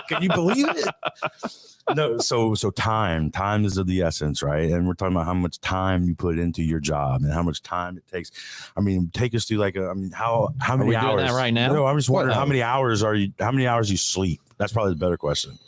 Can you believe it? No, so time is of the essence, right? And we're talking about how much time you put into your job and how much time it takes. I mean, take us through how many hours doing that right now? No, I'm just wondering how many hours you sleep. That's probably the better question.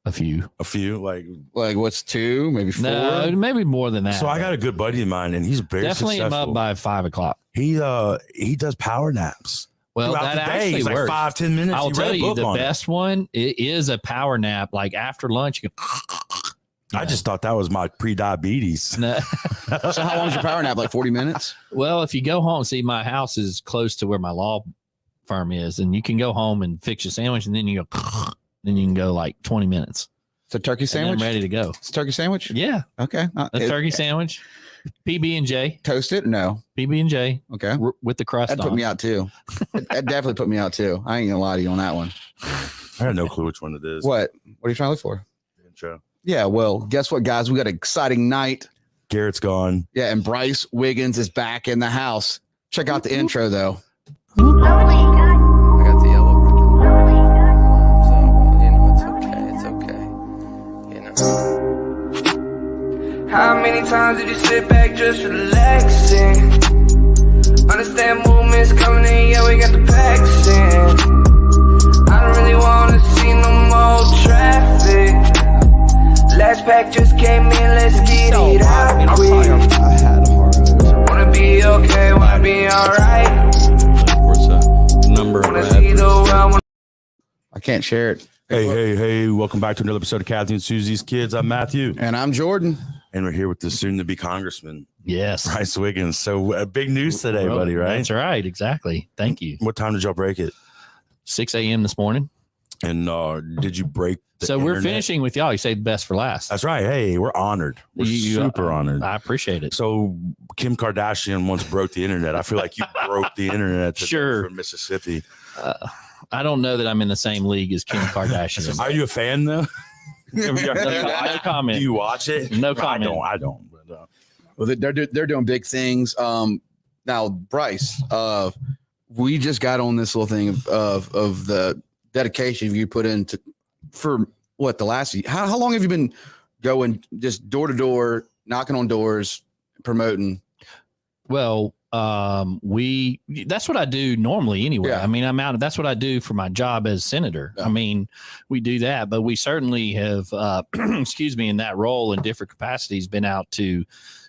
A few, like what's 2, maybe 4? No, maybe more than that. So I got a good buddy of mine, and he's very definitely successful. him up by 5 o'clock. He does power naps. Well, throughout that the day. actually It's works. like 5-10 minutes. I'll tell you, the best one is a power nap. Like after lunch, you can. I just thought that was my pre-diabetes. No. So how long is your power nap? Like 40 minutes? Well, if you go home, see, my house is close to where my law firm is, and you can go home and fix your sandwich, and then you go, then you can go like 20 minutes. It's a turkey sandwich? And I'm ready to go. It's a turkey sandwich? Yeah. Okay. A turkey sandwich. PB&J. Toasted? No. PB&J. Okay. with the crust That'd on. put me out too. That definitely put me out too. I ain't gonna lie to you on that one. I have no clue which one it is. What are you trying to look for? Intro. Yeah, well, guess what, guys? We got an exciting night. Garrett's gone. Yeah, and Brice Wiggins is back in the house. Check out the intro though. Oh my God. I got the yellow ribbon. So, it's okay. How many times did you sit back just relaxing? Understand movements coming in, yeah, we got the packs in. I don't really wanna see no more traffic. Last pack just came in, let's get it out quick. I had a hard Wanna be okay, wanna be alright. Where's the number of Wanna see the world. I can't share it. Hey, welcome back to another episode of Kathy and Susie's Kids. I'm Matthew. And I'm Jordan. And we're here with the soon-to-be congressman, Yes. Brice Wiggins. So big news today, buddy, right? That's right. Exactly. Thank you. What time did y'all break it? 6 a.m. this morning. And did you break the So we're internet? finishing with y'all. You saved the best for last. That's right. Hey, we're honored. We're super honored. I appreciate it. So Kim Kardashian once broke the internet. I feel like you broke the internet Sure. from Mississippi. I don't know that I'm in the same league as Kim Kardashian. Are you a fan, though? No comment. Do you watch it? No comment. I don't. But, Well, they're doing big things. Now, Brice, we just got on this little thing of the dedication you put into for what the last. How long have you been going just door to door, knocking on doors, promoting? Well, that's what I do normally anyway. Yeah. I mean, I'm out. That's what I do for my job as senator. Yeah. I mean, we do that, but we certainly have, excuse me, in that role in different capacities, been out to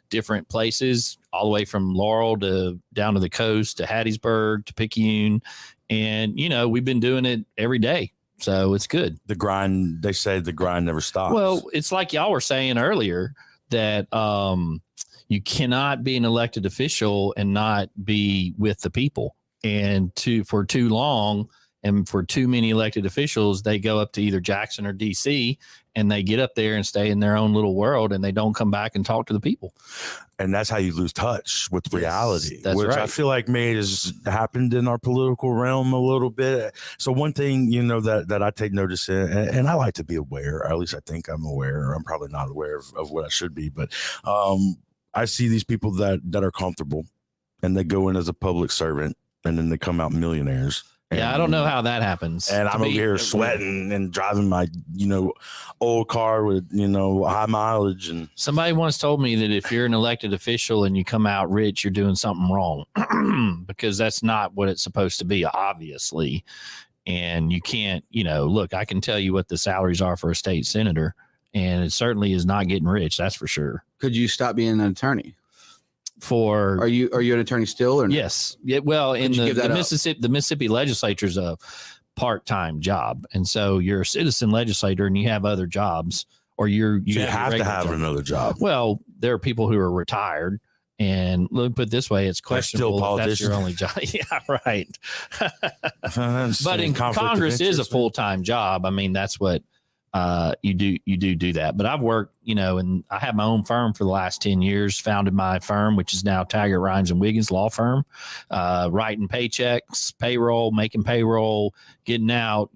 different places, all the way from Laurel to down to the coast to Hattiesburg to Picayune. And, we've been doing it every day. So it's good. the grind, they say the grind never stops. Well, it's like y'all were saying earlier that you cannot be an elected official and not be with the people. And for too long, and for too many elected officials, they go up to either Jackson or DC, and they get up there and stay in their own little world, and they don't come back and talk to the people. And that's how you lose touch with reality, that's which right. I feel like has happened in our political realm a little bit. So one thing, that I take notice in, and I like to be aware, or at least I think I'm aware. I'm probably not aware of what I should be, but I see these people that are comfortable, and they go in as a public servant, and then they come out millionaires. Yeah, I don't know how that happens. And I'm over here sweating and driving my, old car with, high mileage. And somebody once told me that if you're an elected official and you come out rich, you're doing something wrong because that's not what it's supposed to be, obviously. And you can't, look, I can tell you what the salaries are for a state senator, and it certainly is not getting rich. That's for sure. Could you stop being an attorney? Are you an attorney still or no? Yes. Yeah. Well, in the Mississippi legislature is a part-time job, and so you're a citizen legislator and you have other jobs, or you have to have another job. Well, there are people who are retired, and let me put it this way: it's questionable if that's your only job. Yeah, right. But in Congress is a full-time job. I mean, that's what you do that. But I've worked, and I have my own firm for the last 10 years, founded my firm, which is now Taggart, Rhymes and Wiggins law firm, writing paychecks, payroll, making payroll, getting out,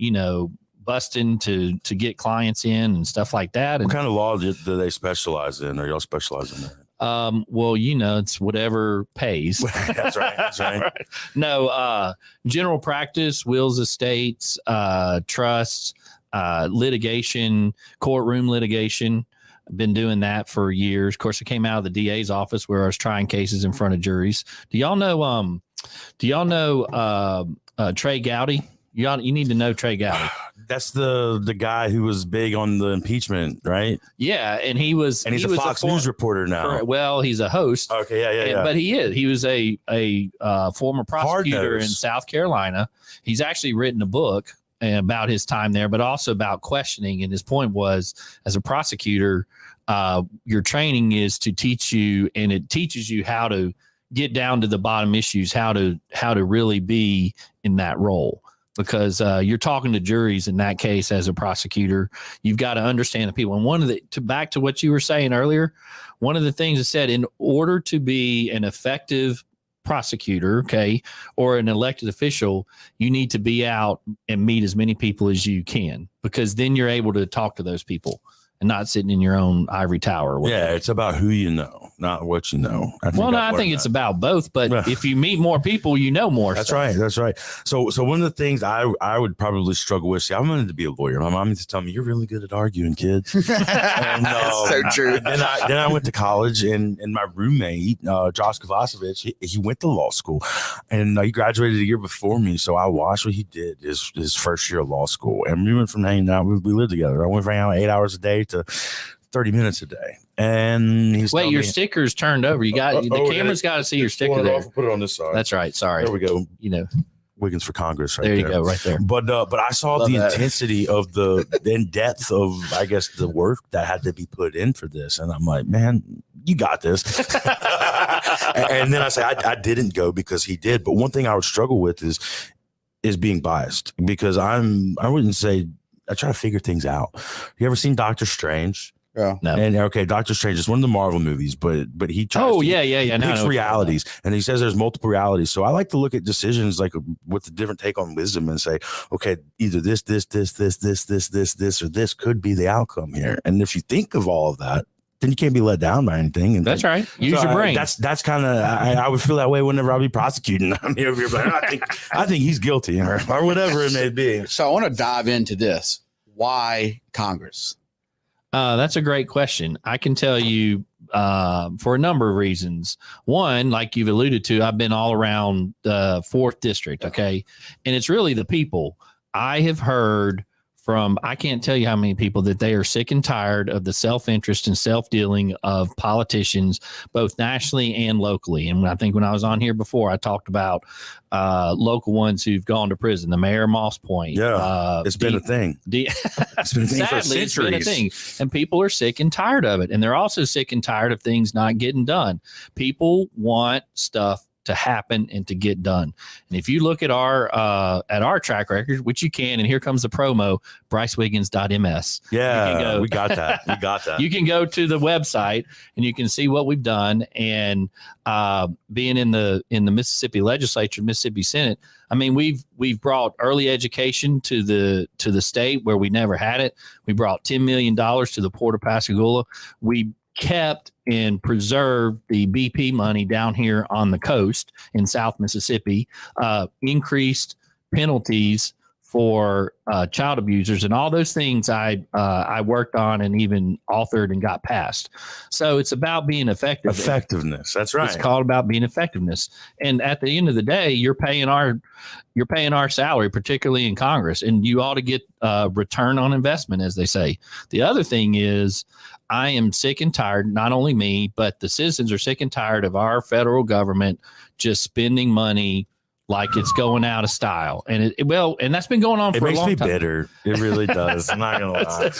busting to get clients in and stuff like that. And what kind of law do they specialize in? Are y'all specializing in that? Well, it's whatever pays. That's right. That's right. No, general practice, wills, estates, trusts, litigation, courtroom litigation. I've been doing that for years. Of course, I came out of the DA's office where I was trying cases in front of juries. Do y'all know Trey Gowdy? You need to know Trey Gowdy. That's the guy who was big on the impeachment, right? Yeah, and he's a Fox News reporter now. Well, he's a host. Okay, yeah. But he was a former prosecutor in South Carolina. He's actually written a book about his time there, but also about questioning. And his point was, as a prosecutor, your training is to teach you, and it teaches you how to get down to the bottom issues, how to really be in that role. Because you're talking to juries in that case as a prosecutor, you've got to understand the people. And back to what you were saying earlier, one of the things it said, in order to be an effective prosecutor, or an elected official, you need to be out and meet as many people as you can, because then you're able to talk to those people and not sitting in your own ivory tower. Yeah, it's about who you know, not what you know. I think it's about both. But if you meet more people, you know more. That's right. That's right. So one of the things I would probably struggle with. See, I wanted to be a lawyer. My mom used to tell me, "You're really good at arguing, kids." And, so true. Then I went to college, and my roommate, Josh Kovacevic, he went to law school, and he graduated a year before me. So I watched what he did his first year of law school, and we went from hanging out. We lived together. I went from hanging out 8 hours a day to 30 minutes a day. And he's your sticker's turned over. You got the camera's got to see your sticker there. Put it on this side. That's right. Sorry. There we go. Wiggins for Congress. Right there. You go. Right there. But I saw the intensity of the in depth of, I guess, the work that had to be put in for this. And I'm like, man, you got this. And then I say, I didn't go because he did. But one thing I would struggle with is being biased, because I wouldn't say, I try to figure things out. You ever seen Doctor Strange? Yeah. No. And Doctor Strange is one of the Marvel movies, but he tries he picks realities, and he says there's multiple realities. So I like to look at decisions like with a different take on wisdom and say, okay, either this, or this could be the outcome here. And if you think of all of that, then you can't be let down by anything. And that's right. Use your brain. That's kind of, I would feel that way whenever I'll be prosecuting. I think he's guilty or whatever it may be. So I want to dive into this. Why Congress? That's a great question. I can tell you for a number of reasons. One, like you've alluded to, I've been all around the 4th district. Okay. And it's really the people. I have heard from, I can't tell you how many people that they are sick and tired of the self-interest and self-dealing of politicians, both nationally and locally. And I think when I was on here before, I talked about local ones who've gone to prison, the mayor of Moss Point. Yeah, it's been a thing. It's been a thing for centuries. It's been a thing. And people are sick and tired of it. And they're also sick and tired of things not getting done. People want stuff to happen and to get done. And if you look at our track record, which you can, and here comes the promo, bricewiggins.ms. Yeah, we got that. You can go to the website and you can see what we've done. And being in the Mississippi legislature, Mississippi Senate, I mean, we've brought early education to the state where we never had it. We brought $10 million to the Port of Pascagoula. We kept and preserved the BP money down here on the coast in South Mississippi, increased penalties for child abusers, and all those things I worked on and even authored and got passed. So it's about being effective. Effectiveness. That's right. It's called about being effectiveness. And at the end of the day, you're paying our salary, particularly in Congress, and you ought to get return on investment, as they say. The other thing is, I am sick and tired, not only me, but the citizens are sick and tired of our federal government just spending money like it's going out of style. And and that's been going on for a long time. It makes me bitter. It really does. I'm not going to lie.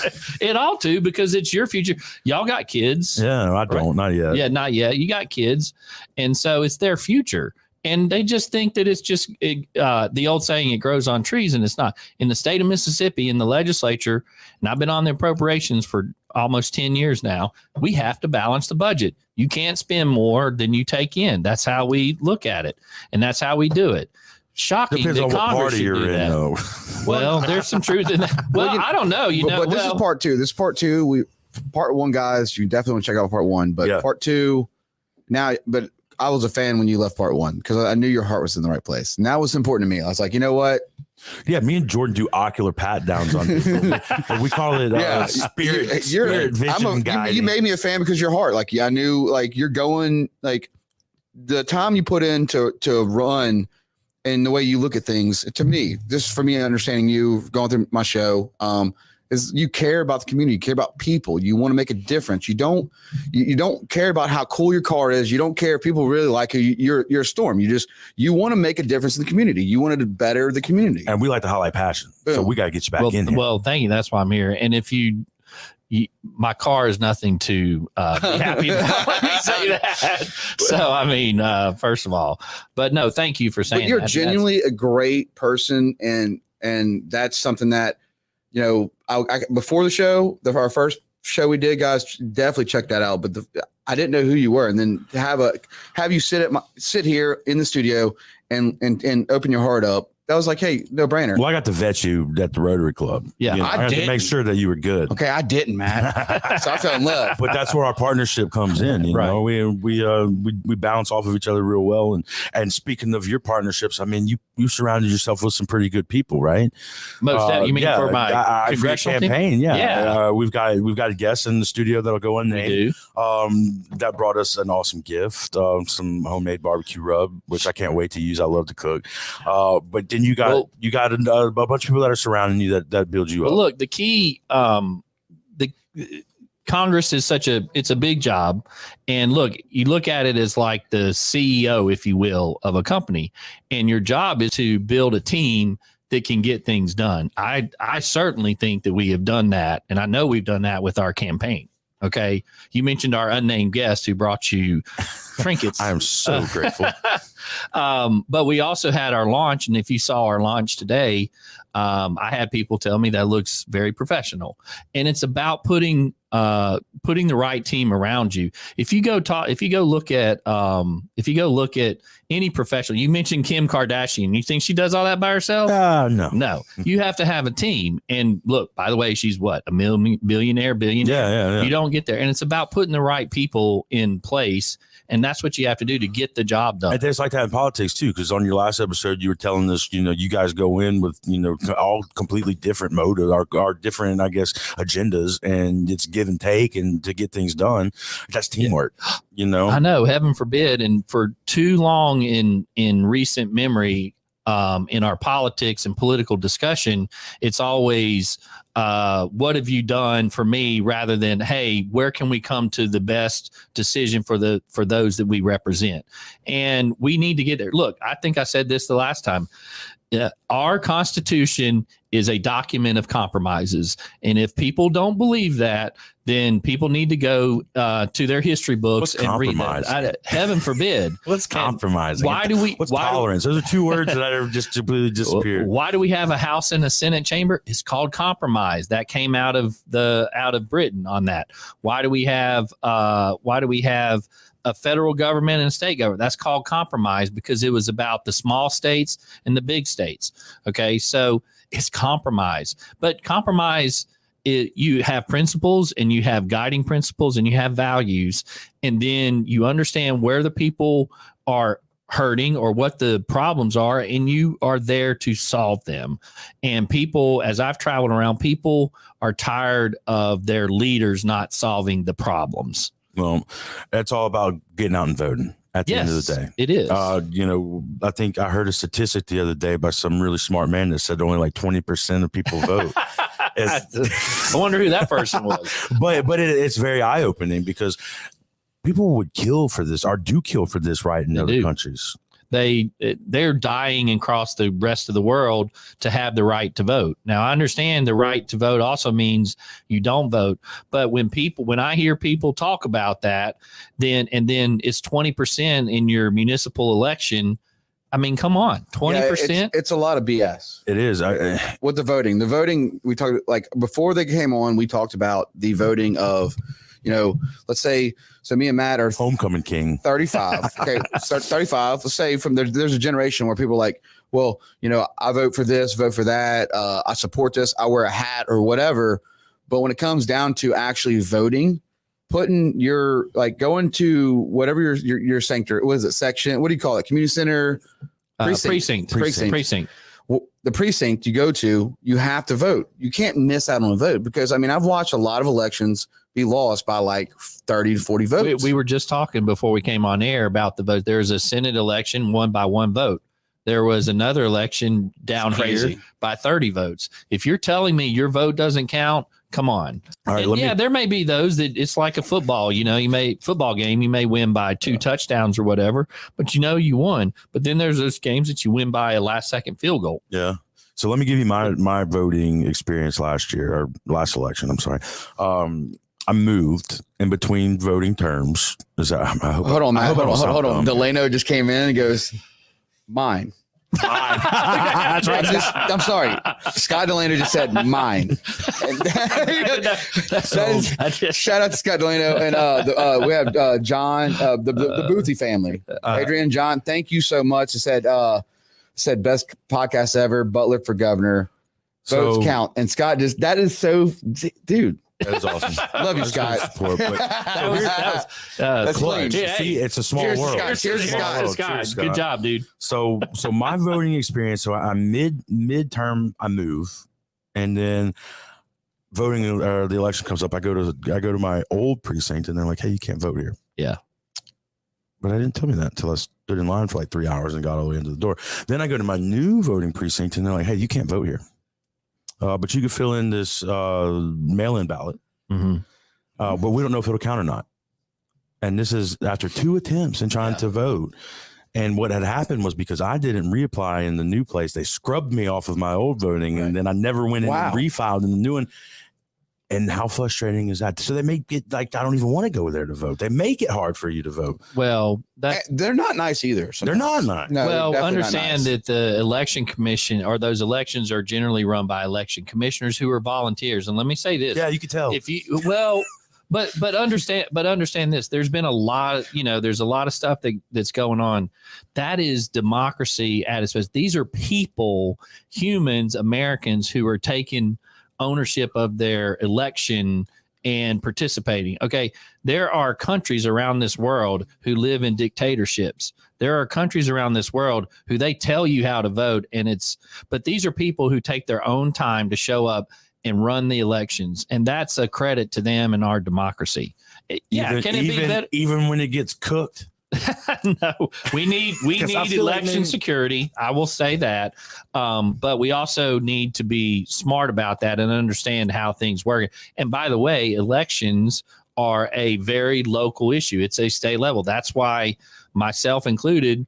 It ought to, because it's your future. Y'all got kids. Yeah, I don't. Right? Not yet. Yeah, not yet. You got kids. And so it's their future. And they just think that it's just the old saying, it grows on trees, and it's not. In the state of Mississippi, in the legislature, and I've been on the appropriations for almost 10 years now, we have to balance the budget. You can't spend more than you take in. That's how we look at it, and that's how we do it. Shocking. Depends on what party you're in, though. Well, there's some truth in that. Well, I don't know. But this is part two. part one, guys, you definitely want to check out part one, but part two now, but I was a fan when you left part one because I knew your heart was in the right place. And that was important to me. I was like, you know what? Yeah, me and Jordan do ocular pat downs on people. We call it spirit vision guiding. You made me a fan because your heart. Like, I knew like you're going, like the time you put in to run and the way you look at things, to me, just for me understanding you, going through my show, is you care about the community, you care about people, you want to make a difference. You don't care about how cool your car is. You don't care if people really like you. You're a storm. You want to make a difference in the community. You want to better the community. And we like to highlight passion. Boom. So we got to get you back in here. Well, thank you. That's why I'm here. And if you my car is nothing to be happy about. Let me say that. So, I mean, first of all, but no, thank you for saying but you're that. Genuinely a great person. And that's something that, you know, I before the show, our first show we did, guys, definitely check that out. But I didn't know who you were, and then to have you sit here in the studio and open your heart up. That was like, hey, no brainer. Well, I got to vet you at the Rotary Club. Yeah, you know, I got to make sure that you were good. Okay, I didn't, man. So I fell in love. But that's where our partnership comes in. You know, we bounce off of each other real well. And speaking of your partnerships, I mean, you surrounded yourself with some pretty good people, right? Most you mean for my congressional campaign? Team? Yeah. We've got a guest in the studio that'll go unnamed. That brought us an awesome gift, some homemade barbecue rub, which I can't wait to use. I love to cook. But then you got a bunch of people that are surrounding you that build you up. Look, the key, the Congress is it's a big job, and look, you look at it as like the CEO, if you will, of a company, and your job is to build a team that can get things done. I certainly think that we have done that, and I know we've done that with our campaign. Okay, you mentioned our unnamed guest who brought you trinkets. I am so grateful. But we also had our launch, and if you saw our launch today, I had people tell me that looks very professional, and it's about putting the right team around you. If you go look at any professional, you mentioned Kim Kardashian. You think she does all that by herself? No. You have to have a team. And look, by the way, she's what, a billionaire. Yeah. You don't get there, and it's about putting the right people in place. And that's what you have to do to get the job done. And it's like that in politics too, because on your last episode, you were telling us, you know, you guys go in with, you know, all completely different motives, our different, I guess, agendas, and it's give and take, and to get things done, that's teamwork. Yeah. You know, I know, heaven forbid, and for too long in recent memory, in our politics and political discussion, it's always what have you done for me, rather than, hey, where can we come to the best decision for those that we represent? And we need to get there. Look, I think I said this the last time. Our Constitution is a document of compromises. And if people don't believe that, then people need to go to their history books and read that. Heaven forbid. What's compromising? What's tolerance? Those are two words that have just completely disappeared. Why do we have a House and a Senate chamber? It's called compromise. That came out of Britain on that. Why do we have a federal government and a state government? That's called compromise, because it was about the small states and the big states. Okay, so it's compromise. But compromise, you have principles, and you have guiding principles, and you have values, and then you understand where the people are hurting or what the problems are, and you are there to solve them. And people, as I've traveled around, people are tired of their leaders not solving the problems. Well, that's all about getting out and voting at the end of the day. It is. You know, I think I heard a statistic the other day by some really smart man that said only like 20% of people vote. I wonder who that person was. But it's very eye-opening, because people would kill for this, or do kill for this, right, in other countries. They're dying across the rest of the world to have the right to vote. Now, I understand the right to vote also means you don't vote. But when I hear people talk about that, then it's 20% in your municipal election. I mean, come on, 20%. Yeah, it's a lot of BS. It is. With the voting, we talked, like, before they came on, we talked about the voting of, you know, let's say, so me and Matt are homecoming king 35. Okay. Start 35. Let's say there's a generation where people are like, well, you know, I vote for this, vote for that. I support this. I wear a hat or whatever. But when it comes down to actually voting, putting your going to whatever your sanctuary, what is it, section? What do you call it? Community center, precinct. The precinct you go to, you have to vote. You can't miss out on a vote because I've watched a lot of elections be lost by like 30 to 40 votes. We were just talking before we came on air about the vote. There's a Senate election won by 1 vote. There was another election down here by 30 votes. If you're telling me your vote doesn't count, come on. All right, there may be those that it's like a football, you may win by 2 touchdowns or whatever, but you won. But then there's those games that you win by a last second field goal. Yeah. So let me give you my voting experience last election. I'm sorry. I moved in between voting terms. Hold on. Delano just came in and goes, mine. That's right. I'm sorry. Scott Delano just said mine. Shout out to Scott Delano. And we have John, the Boothie family. Adrian, John, thank you so much. It said best podcast ever, Butler for governor. Votes count. And Scott that is so, dude. That is awesome. Love you, Scott. That's close. See, it's a small world. Cheers, Scott. Good job, dude. So my voting experience. So I midterm, I move, and then voting. The election comes up. I go to my old precinct, and they're like, "Hey, you can't vote here." Yeah. But I didn't tell me that until I stood in line for like 3 hours and got all the way into the door. Then I go to my new voting precinct, and they're like, "Hey, you can't vote here. But you can fill in this mail-in ballot, but we don't know if it'll count or not." And this is after 2 attempts in trying to vote. And what had happened was because I didn't reapply in the new place, they scrubbed me off of my old voting, and then I never went in and refiled in the new one. And how frustrating is that? So they make it like I don't even want to go there to vote. They make it hard for you to vote. Well, they're not nice either. Sometimes. They're not nice. No, well, understand that the election commission or those elections are generally run by election commissioners who are volunteers. And let me say this. Yeah, you can tell. But understand this. There's been a lot, there's a lot of stuff that's going on. That is democracy at its best. These are people, humans, Americans who are taking ownership of their election and participating. Okay. There are countries around this world who live in dictatorships. There are countries around this world who they tell you how to vote. But these are people who take their own time to show up and run the elections. And that's a credit to them and our democracy. Even when it gets cooked? No, we need election security. I will say that. But we also need to be smart about that and understand how things work. And by the way, elections are a very local issue. It's a state level. That's why myself included,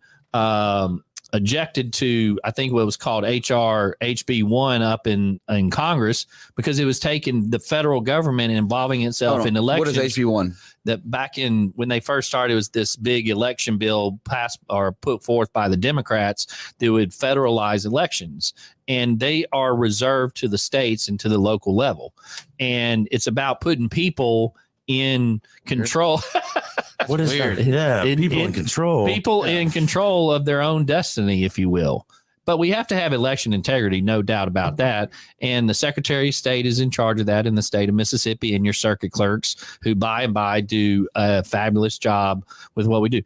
objected to, I think what was called Hb1 up in Congress, because it was taking the federal government and involving itself in elections. What is Hb1? That back in when they first started, it was this big election bill passed or put forth by the Democrats that would federalize elections, and they are reserved to the states and to the local level. And it's about putting people in control. What is weird. That? Yeah, people in control. People in control of their own destiny, if you will. But we have to have election integrity, no doubt about that. And the Secretary of State is in charge of that in the state of Mississippi, and your circuit clerks, who by and by do a fabulous job with what we do.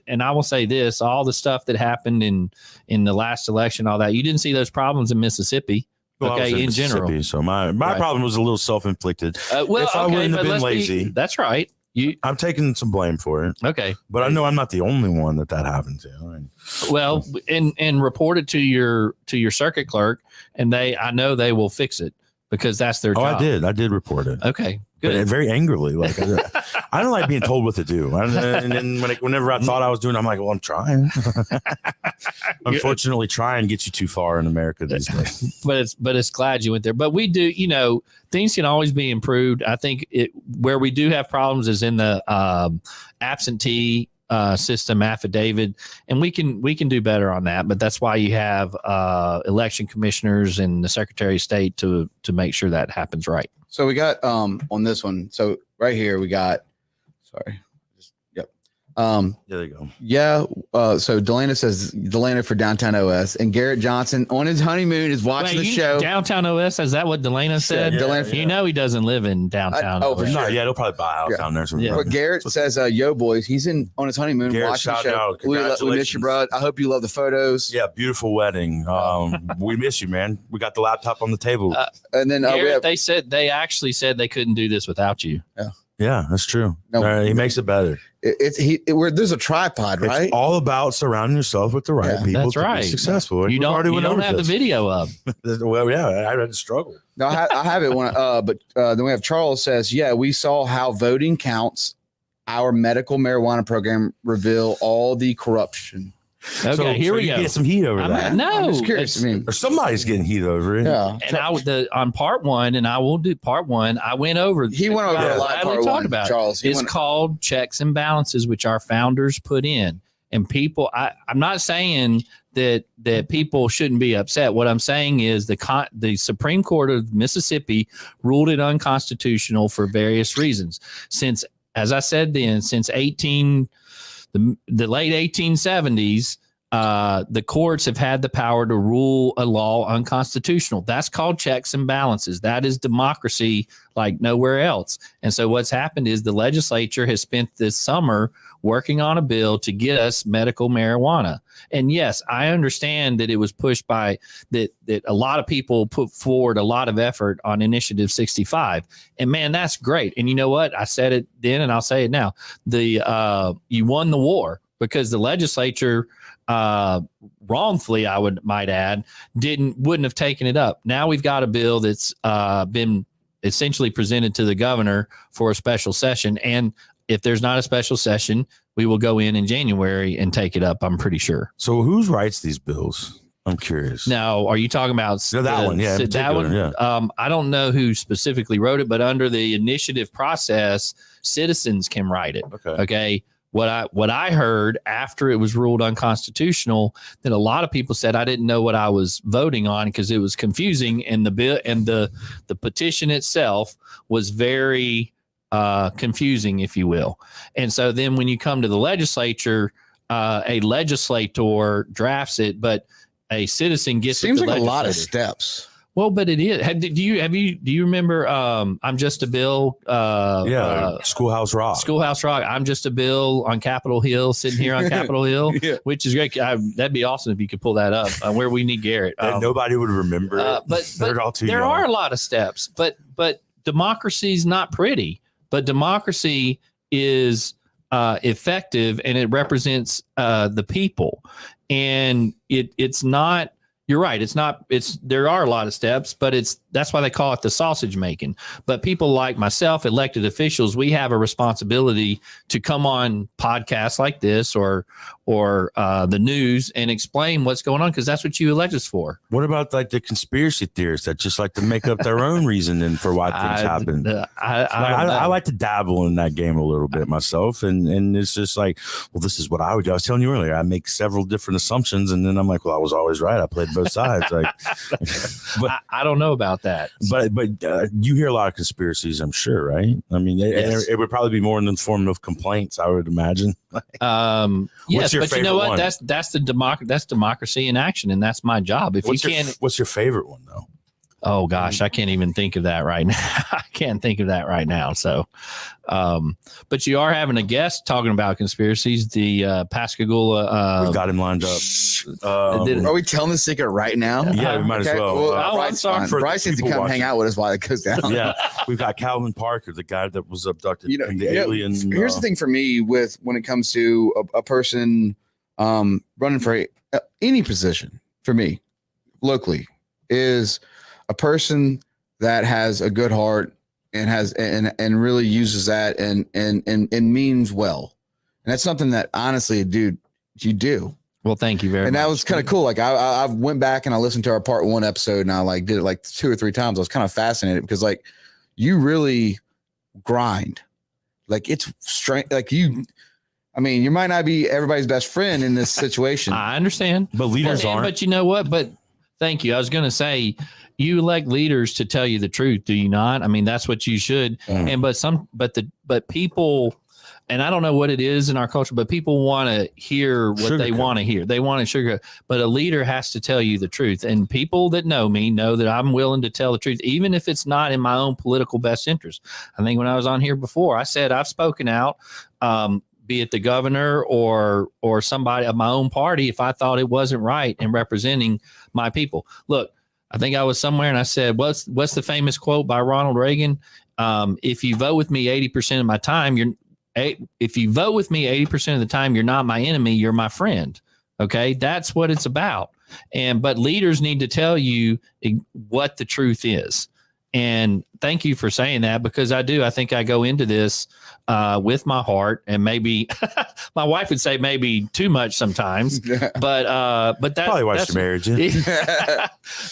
And I will say this: all the stuff that happened in the last election, all that, you didn't see those problems in Mississippi. Well, in general. So my problem was a little self-inflicted. If I wouldn't have been lazy. That's right. I'm taking some blame for it. Okay. But I know I'm not the only one that happened to. Well, and report it to your circuit clerk, and I know they will fix it because that's their job. I did report it. Okay. Good. But very angrily. Like I don't like being told what to do. And then whenever I thought I was doing, I'm like, well, I'm trying. Unfortunately, trying gets you too far in America these days. But it's glad you went there. But we do, things can always be improved. I think where we do have problems is in the absentee system affidavit, and we can do better on that. But that's why you have election commissioners and the Secretary of State to make sure that happens right. So we got on this one. So right here we got, There you go. Yeah. So Delana says Delana for Downtown OS, and Garrett Johnson on his honeymoon is watching the show. Downtown OS, is that what Delana said? Delana, you know he doesn't live in downtown. For sure. Yeah, he'll probably buy a house down there. Yeah. But Garrett says, "Yo, boys, he's on his honeymoon Garrett, watching the shout show. out. We miss you, bro. I hope you love the photos. Yeah, beautiful wedding. We miss you, man. We got the laptop on the table. And then Garrett, they actually said they couldn't do this without you. Yeah, that's true. No, he makes it better. Where there's a tripod, right? It's all about surrounding yourself with the right people. That's right. To be successful. You don't have the video up. Well, yeah, I had to struggle. No, I have it. But then we have Charles says, "Yeah, we saw how voting counts. Our medical marijuana program reveal all the corruption." Okay, here we go. Get some heat over that. No, I'm just curious. Or somebody's getting heat over it. Yeah. And on part one, and I will do part one. I went over. He went over a lot. Part one, about Charles. It's called checks and balances, which our founders put in. And people, I'm not saying that people shouldn't be upset. What I'm saying is the Supreme Court of Mississippi ruled it unconstitutional for various reasons. Since, as I said then, since the late 1870s, the courts have had the power to rule a law unconstitutional. That's called checks and balances. That is democracy like nowhere else. And so what's happened is the legislature has spent this summer working on a bill to get us medical marijuana. And yes, I understand that it was pushed by that a lot of people put forward a lot of effort on Initiative 65. And man, that's great. And you know what? I said it then and I'll say it now. You won the war because the legislature wrongfully, I might add, wouldn't have taken it up. Now we've got a bill that's been essentially presented to the governor for a special session. And if there's not a special session, we will go in January and take it up, I'm pretty sure. So who writes these bills? I'm curious. Now, are you talking about that one? Yeah, that one. Yeah. I don't know who specifically wrote it, but under the initiative process, citizens can write it. Okay. What I heard after it was ruled unconstitutional, that a lot of people said I didn't know what I was voting on because it was confusing, and the bill and the petition itself was very confusing, if you will. And so then when you come to the legislature, a legislator drafts it, but a citizen gets. Seems like a lot of steps. Well, but it is. Do you remember? I'm just a bill. Schoolhouse Rock. Schoolhouse Rock. I'm just a bill on Capitol Hill, sitting here on Capitol Hill, which is great. That'd be awesome if you could pull that up. Where we need Garrett. Nobody would remember it. But they're all too there young. are a lot of steps. But democracy is not pretty. But democracy is effective, and it represents the people. And it's not. You're right. There are a lot of steps, but that's why they call it the sausage making. But people like myself, elected officials, we have a responsibility to come on podcasts like this or the news and explain what's going on, because that's what you elect us for. What about like the conspiracy theorists that just like to make up their own reasoning for why things happen? I like to dabble in that game a little bit myself, and it's just like, well, this is what I would do. I was telling you earlier, I make several different assumptions, and then I'm like, well, I was always right. I played both sides. Like, but I don't know about that. But you hear a lot of conspiracies, I'm sure, right? I mean, it would probably be more in the form of complaints, I would imagine. Yes, but you know what? That's democracy in action, and that's my job. What's your favorite one though? Oh gosh, I can't even think of that right now. I can't think of that right now. So, but you are having a guest talking about conspiracies. The Pascagoula. We've got him lined up. Are we telling the secret right now? Yeah, we might as well. I'm sorry. Bryce needs to come hang out with us while it goes down. Yeah, we've got Calvin Parker, the guy that was abducted. The alien. Here's the thing for me when it comes to a person running for any position for me locally is a person that has a good heart and and really uses that and means well. And that's something that honestly, dude, you do. Well, thank you very much. And that was kind of cool. Like I went back and I listened to our part 1 episode, and I did it 2 or 3 times. I was kind of fascinated because you really grind. It's strength. You might not be everybody's best friend in this situation. I understand. But leaders aren't. But you know what? But thank you. I was going to say, you elect leaders to tell you the truth, do you not? I mean, that's what you should. But people, and I don't know what it is in our culture, but people want to hear what they want to hear. They want to sugarcoat, but a leader has to tell you the truth. And people that know me know that I'm willing to tell the truth, even if it's not in my own political best interest. I think when I was on here before, I said I've spoken out, be it the governor or somebody of my own party, if I thought it wasn't right in representing my people. Look, I think I was somewhere and I said, what's the famous quote by Ronald Reagan? If you vote with me 80% of my time, if you vote with me 80% of the time, you're not my enemy, you're my friend. Okay. That's what it's about. But leaders need to tell you what the truth is. And thank you for saying that, because I think I go into this with my heart, and maybe my wife would say maybe too much sometimes, but that's probably why she married you.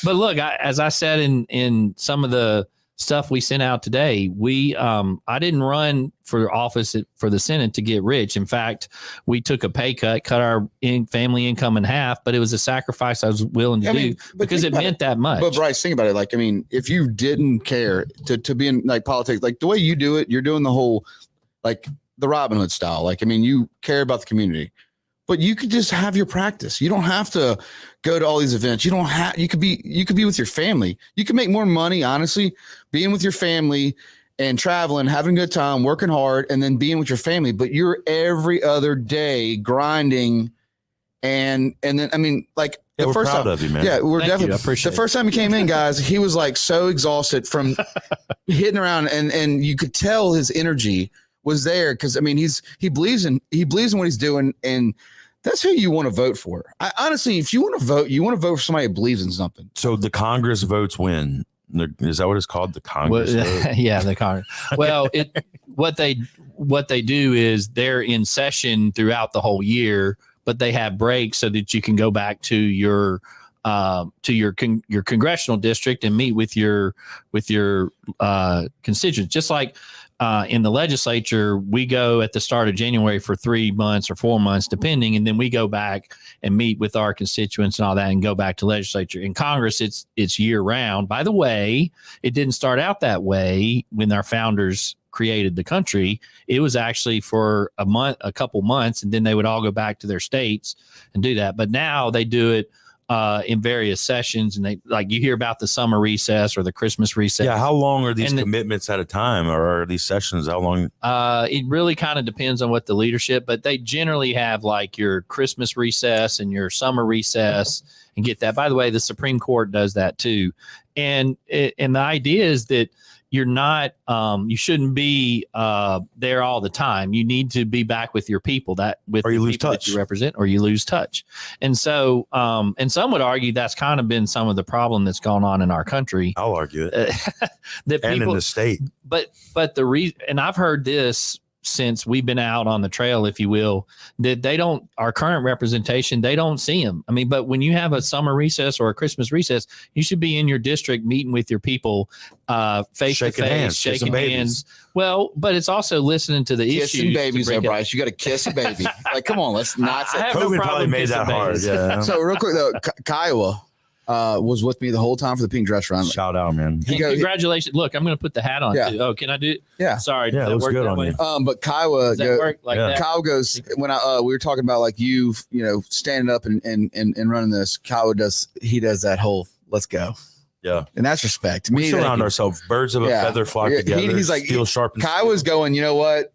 But look, as I said in some of the stuff we sent out today, I didn't run for office for the Senate to get rich. In fact, we took a pay cut our family income in half, but it was a sacrifice I was willing to do because it meant that much. But Brice, think about it. Like, I mean, if you didn't care to be in like politics, like the way you do it, you're doing the whole, like the Robin Hood style. Like, I mean, you care about the community, but you could just have your practice. You don't have to go to all these events. You could be with your family. You can make more money, honestly, being with your family and traveling, having a good time, working hard, and then being with your family. But you're every other day grinding. And then, I mean, like we're proud of you, man. Yeah, we're Thank definitely. you. I appreciate the first time he came in, guys, he was like so exhausted from hitting around, and you could tell his energy was there, because I mean he believes in what he's doing, and that's who you want to vote for. I honestly, if you want to vote, for somebody who believes in something. So the Congress votes win. Is that what it's called? The Congress vote? Yeah, the Congress. Well, what they do is they're in session throughout the whole year, but they have breaks so that you can go back to your congressional district and meet with your constituents. Just like in the legislature, we go at the start of January for 3 months or 4 months, depending, and then we go back and meet with our constituents and all that, and go back to legislature. In Congress, it's year round. By the way, it didn't start out that way when our founders created the country. It was actually for a couple months, and then they would all go back to their states and do that. But now they do it in various sessions, and they, like, you hear about the summer recess or the Christmas recess. Yeah, how long are these commitments at a time, or are these sessions? How long? It really kind of depends on what the leadership, but they generally have like your Christmas recess and your summer recess, and get that. By the way, the Supreme Court does that too, and the idea is that you're not, you shouldn't be there all the time. You need to be back with your people, or you lose touch. that you represent, or you lose touch. And so, and some would argue that's kind of been some of the problem that's gone on in our country. I'll argue it. That and people, in the state. But the reason, and I've heard this since we've been out on the trail, if you will, that our current representation, they don't see them. I mean, but when you have a summer recess or a Christmas recess, you should be in your district meeting with your people face to face, shaking hands. Well, but it's also listening to the issues. Kissing babies, there, Brice. You got to kiss a baby. Like, come on, let's not say. COVID probably made that hard. Yeah. So real quick though, Kiowa was with me the whole time for the pink dress run. Shout out, man. Congratulations. Look, I'm going to put the hat on too. Oh, can I do it? Yeah. Sorry. Yeah, it looks good on you. But Kiowa, work like that? Kyle goes, when we were talking about like you standing up and running this, Kiowa does that whole let's go. Yeah. And that's respect. We surround ourselves. Birds of a feather flock together. He's like, steel sharpens. Kiowa's going, you know what?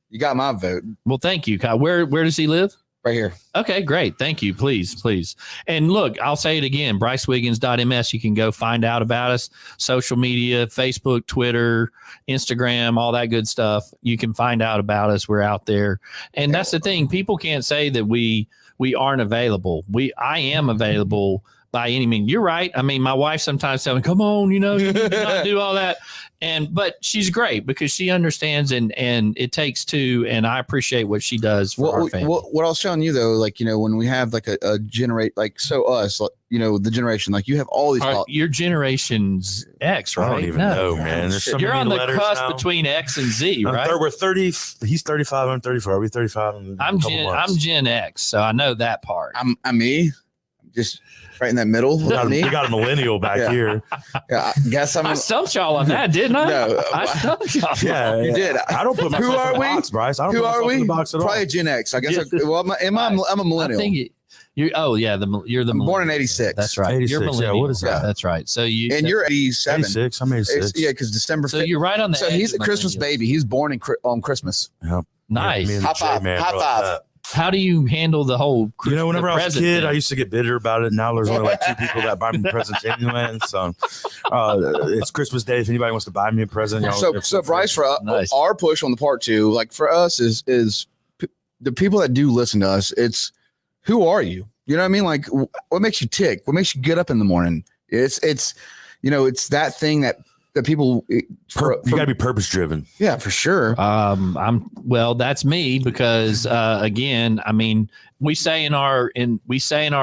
You got my vote. Well, thank you, Kyle. Where does he live? Right here. Okay, great. Thank you. Please. And look, I'll say it again, bricewiggins.ms. You can go find out about us. Social media, Facebook, Twitter, Instagram, all that good stuff. You can find out about us. We're out there. And that's the thing. People can't say that we aren't available. I am available by any means. You're right. I mean, my wife sometimes tells me, come on, you need to not do all that. But she's great because she understands, and it takes two, and I appreciate what she does for our family. What I was telling you though, like, when we have like a generate, like, so us, the generation, like you have all these. Your generation's X, right? I don't even know, man. There's so You're on many the cusp now. between X and Z, right? We're 30. He's 35. I'm 34. Are we 35? I'm Gen X, so I know that part. I'm me. just right in that middle. You got a millennial back here. Yeah, I guess I stumped y'all on that, didn't I? No, I stumped y'all. Yeah, you did. I don't put myself in the box, Bryce. I don't Who put are myself we? in the box at all. Probably a Gen X. I guess. I'm a millennial. I think you're the I'm born in millennial. 86. That's right. 86, You're millennial. yeah, what is that? That's right. So And you're 87. 86. I'm 86. Yeah, because December 5th. So you're right on the So edge he's a of Christmas millennials. baby. He's born on Christmas. Yep. Nice. Me and High the five. J-Man High wrote five. that. How do you handle the whole? Whenever the I was a present kid, thing? I used to get bitter about it. Now there's only like 2 people that buy me presents anyway. So it's Christmas Day. If anybody wants to buy me a present, So Bryce, for Nice. our push on the part 2, like for us is the people that do listen to us. It's who are you? You know what I mean? Like what makes you tick? What makes you get up in the morning? It's it's that thing that people. you got to be purpose driven. Yeah, for sure. That's me because again, I mean, we say in our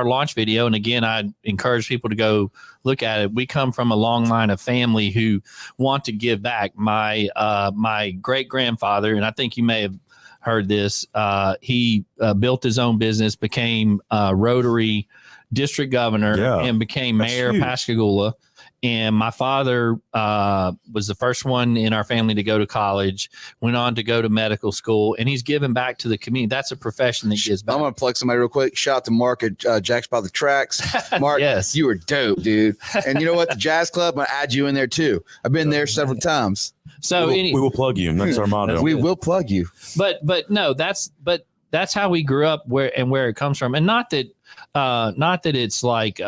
launch video, and again, I encourage people to go look at it. We come from a long line of family who want to give back. My great grandfather, and I think you may have heard this. He built his own business, became Rotary district governor, and became mayor of Pascagoula. And my father was the first one in our family to go to college, went on to go to medical school, and he's given back to the community. That's a profession that gives back. I'm going to plug somebody real quick. Shout out to Mark at Jack's by the Tracks. Mark, Yes. you were dope, dude. And you know what? The Jazz Club, I'm going to add you in there too. I've been there several times. So we will plug you. That's our motto. We will plug you. But no, that's how we grew up, where it comes from. And not that it's like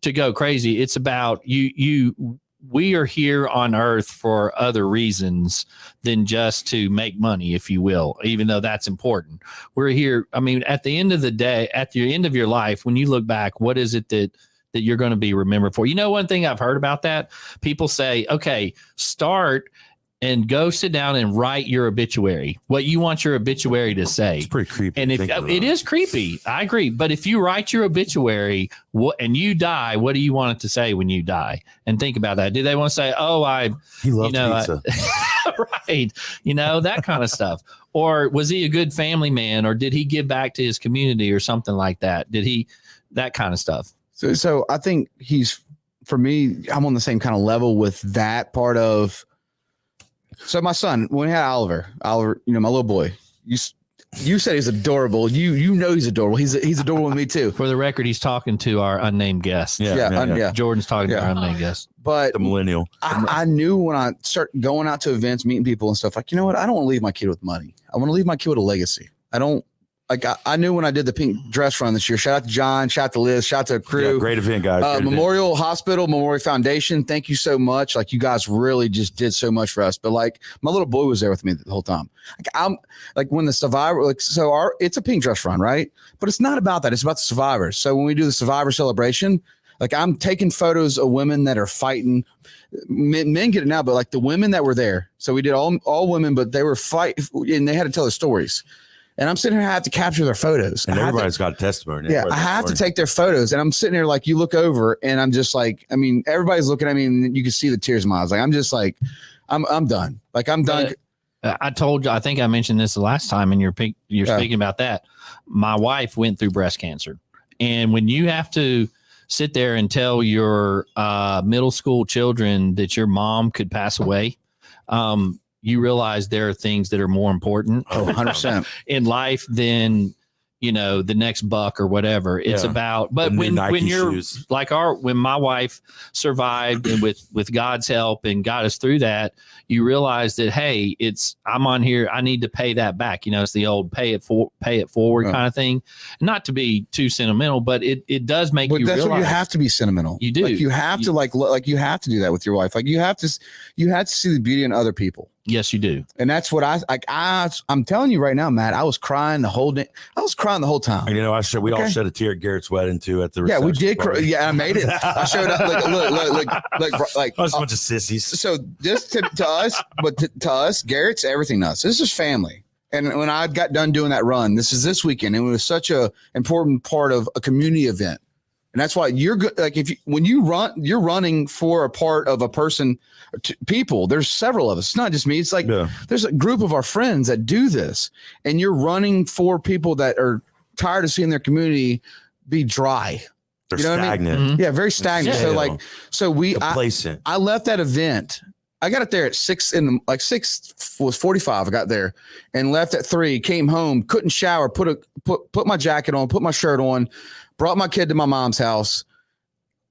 to go crazy. It's about we are here on earth for other reasons than just to make money, if you will, even though that's important. We're here. I mean, at the end of the day, at the end of your life, when you look back, what is it that you're going to be remembered for? You know, one thing I've heard about that, people say, okay, start and go sit down and write your obituary, what you want your obituary to say. It's pretty creepy. And if it is creepy, I agree. But if you write your obituary and you die, what do you want it to say when you die? And think about that. Do they want to say, he loved pizza. Right. That kind of stuff. Or was he a good family man, or did he give back to his community or something like that? That kind of stuff. So I think for me, I'm on the same kind of level with that part of. So my son, when we had Oliver, my little boy, you said he's adorable. You know he's adorable. He's adorable with me too. For the record, he's talking to our unnamed guest. Yeah. Jordan's talking to our unnamed guest. But the millennial. I knew when I start going out to events, meeting people and stuff, like, you know what? I don't want to leave my kid with money. I want to leave my kid with a legacy. I knew when I did the pink dress run this year. Shout out to John, shout out to Liz, shout out to the crew. Yeah, great event, guys. Memorial Hospital, Memorial Foundation. Thank you so much. Like, you guys really just did so much for us. But like, my little boy was there with me the whole time. Like, I'm like, when the survivor, it's a pink dress run, right? But it's not about that. It's about the survivors. So when we do the survivor celebration, like, I'm taking photos of women that are fighting. Men get it now, but like the women that were there. So we did all women, but they were fighting and they had to tell their stories. And I'm sitting here, I have to capture their photos. And everybody's got a testimony. Yeah, I have to take their photos. And I'm sitting here like, you look over and I'm just like, I mean, everybody's looking at me and you can see the tears in my eyes. Like, I'm just like, I'm done. Like, I'm done. I told you, I think I mentioned this the last time, and you're speaking about that. My wife went through breast cancer. And when you have to sit there and tell your middle school children that your mom could pass away, you realize there are things that are more important 100% in life than, the next buck or whatever. It's about, but when you're shoes. Like when my wife survived and with God's help and got us through that, you realize that, hey, I'm on here. I need to pay that back. It's the old pay it forward kind of thing. Not to be too sentimental, but it does make you realize. What you have to be sentimental. You do. Like, you have to you have to do that with your wife. Like, you have to see the beauty in other people. Yes, you do. And that's what I'm telling you right now, Matt, I was crying the whole day. I was crying the whole time. We all shed a tear at Garrett's wedding too at the reception. Yeah, we did. I made it. I showed up like I was a bunch of sissies. So just to us, but to us, Garrett's everything to us. This is family. And when I got done doing that run, this weekend, it was such a important part of a community event. And that's why you're good. Like, when you run, you're running for a part of a person, people. There's several of us. It's not just me. It's like there's a group of our friends that do this, and you're running for people that are tired of seeing their community be dry. They're You know what I mean? stagnant. Mhm. Yeah, very stagnant. Stale. So Complacent. I left that event. I got up there at 6 was 45. I got there and left at 3, came home, couldn't shower, put my jacket on, put my shirt on, brought my kid to my mom's house.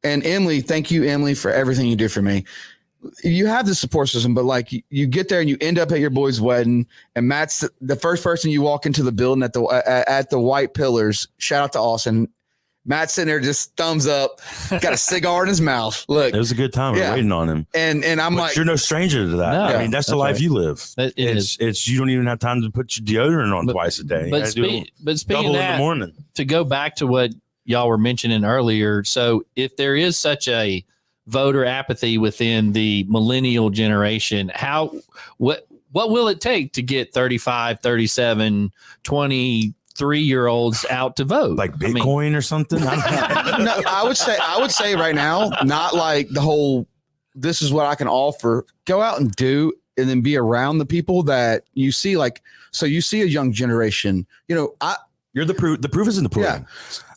And Emily, thank you, Emily, for everything you did for me. You have the support system, but like you get there and you end up at your boy's wedding, and Matt's the first person you walk into the building at the White Pillars. Shout out to Austin. Matt's sitting there just thumbs up, got a cigar in his mouth. Look, It was a good time. Yeah. Waiting on him. and I'm But like, you're no stranger to that. No, I mean, that's the life right. you live. It's you don't even have time to put your deodorant on twice a day. But speaking double of in that, the morning. to go back to what y'all were mentioning earlier, so if there is such a voter apathy within the millennial generation, what will it take to get 35, 37, 23-year-olds out to vote? Like Bitcoin or something? no, I would say right now, not like the whole, this is what I can offer. Go out and do, and then be around the people that you see. Like, so you see a young generation, You're the proof. The proof is in the pudding.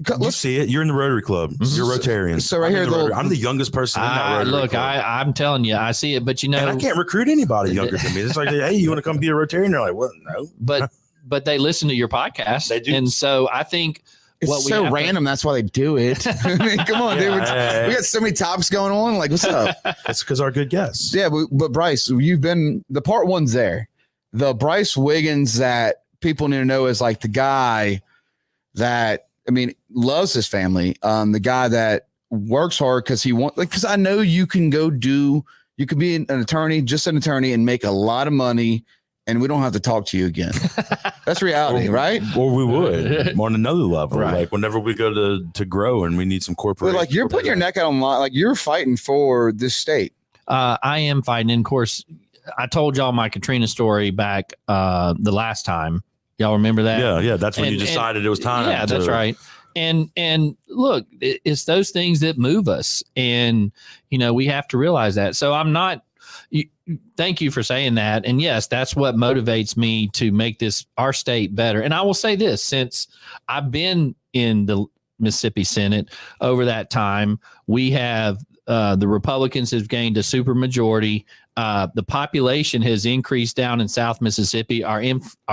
Yeah. You see it. You're in the Rotary Club. You're Rotarian. So right here, I'm the youngest person in that Rotary look, Club. I'm telling you, I see it, but and I can't recruit anybody younger than me. It's like, hey, you want to come be a Rotarian? They're like, well, no. but they listen to your podcast. They do. And so I think it's what we so have to- random. That's why they do it. I mean, come on, dude. We got so many topics going on. Like, what's up? That's because our good guests. Yeah, but Brice, you've been the part one's there. The Brice Wiggins that people need to know is like the guy that, I mean, loves his family. The guy that works hard because he wants, because I know you can you could be an attorney, just an attorney, and make a lot of money, and we don't have to talk to you again. That's reality, right? Or we would on another level. Right. Like whenever we go to grow and we need some corporate. But like you're putting your neck out on line, like you're fighting for this state. I am fighting. And of course, I told y'all my Katrina story back the last time. Y'all remember that? Yeah. That's when you decided it was time. Yeah, that's right. And look, it's those things that move us, and we have to realize that. So I'm not. Thank you for saying that. And yes, that's what motivates me to make our state better. And I will say this: since I've been in the Mississippi Senate over that time, we have the Republicans have gained a supermajority. The population has increased down in South Mississippi. Our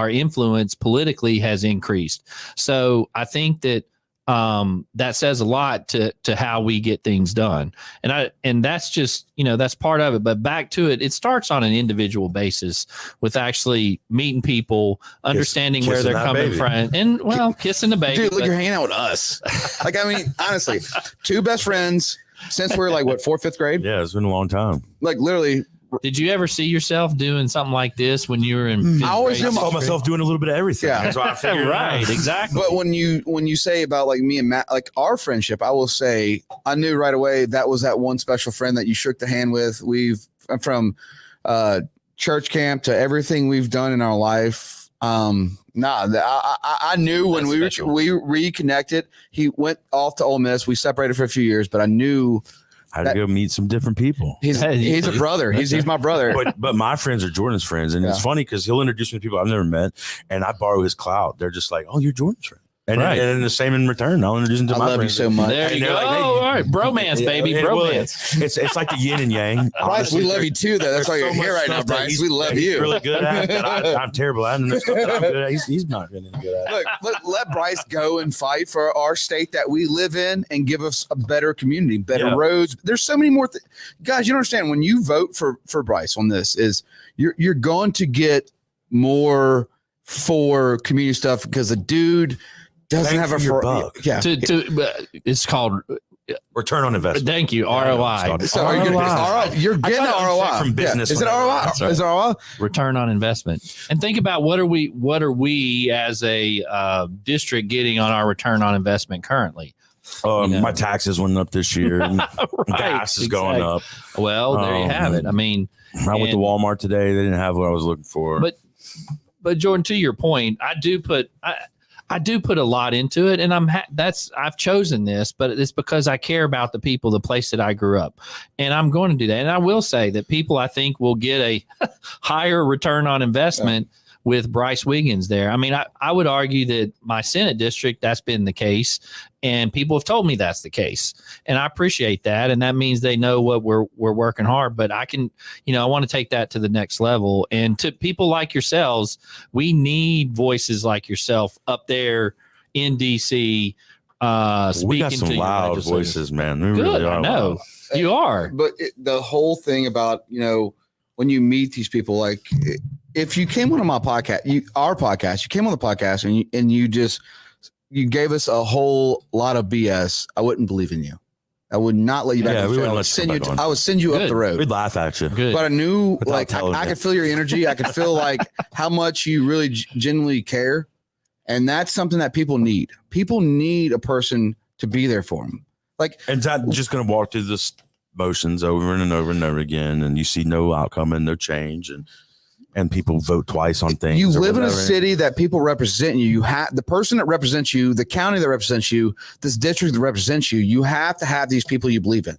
influence politically has increased. So I think that that says a lot to how we get things done. And that's just, that's part of it. But back to it, it starts on an individual basis with actually meeting people, understanding where they're coming from, and kissing the baby. Dude, look, you're hanging out with us. Like, I mean, honestly, 2 best friends since we're like, what, 4th, 5th grade? Yeah, it's been a long time. Like literally. Did you ever see yourself doing something like this when you were in? I always saw myself doing a little bit of everything. Yeah. That's why I figured right, exactly. But when you say about like me and Matt, like our friendship, I will say I knew right away that was that one special friend that you shook the hand with. From church camp to everything we've done in our life. I knew when we reconnected. He went off to Ole Miss. We separated for a few years, but I knew. I had to go meet some different people. He's a brother. He's my brother. But my friends are Jordan's friends, and it's funny because he'll introduce me to people I've never met, and I borrow his clout. They're just like, "Oh, you're Jordan's friend," and then the same in return. I'll introduce him to my friends. I love you so much. There you go. Like, hey, all right, bromance, baby, bromance. It's like the yin and yang. Brice, we love you too, though. That's why you're here right now, Brice. We love you. He's really good at that. I'm terrible at, and the stuff that I'm good at, he's not good at. Look, let Brice go and fight for our state that we live in and give us a better community, better roads. There's so many more guys. You don't understand when you vote for Brice on this is you're going to get more for community stuff because the dude doesn't have a buck. Yeah, it's called return on investment. Thank you, ROI. So you're getting an ROI from business. Is it ROI? Is it ROI? Return on investment. And think about what are we as a district getting on our return on investment currently? My taxes went up this year. And gas is going up. Well, there you have it. I mean, I went to Walmart today. They didn't have what I was looking for. But Jordan, to your point, I do put a lot into it, and I've chosen this, but it's because I care about the people, the place that I grew up, and I'm going to do that. And I will say that people, I think, will get a higher return on investment with Brice Wiggins there. I mean, I would argue that my Senate district, that's been the case, and people have told me that's the case, and I appreciate that, and that means they know what we're working hard. But I can, I want to take that to the next level, and to people like yourselves, we need voices like yourself up there in DC. We got some loud voices, man. We Good, really are. I know loud. you are. But the whole thing about, when you meet these people, like if you came on my podcast, you came on the podcast and you gave us a whole lot of BS. I wouldn't believe in you. I would not let you back. Yeah, on we the wouldn't show. let you come back on. I would send you Good. up the road. We'd laugh at you. Good. But I knew, Without like, telling I you. could feel your energy. I could feel like how much you really genuinely care. And that's something that people need. People need a person to be there for them. Like, And not just going to walk through this motions over and over and over again, and you see no outcome and no change, and people vote twice on things. you or live in a whatever. city that people represent you. You have the person that represents you, the county that represents you, this district that represents you. You have to have these people you believe in.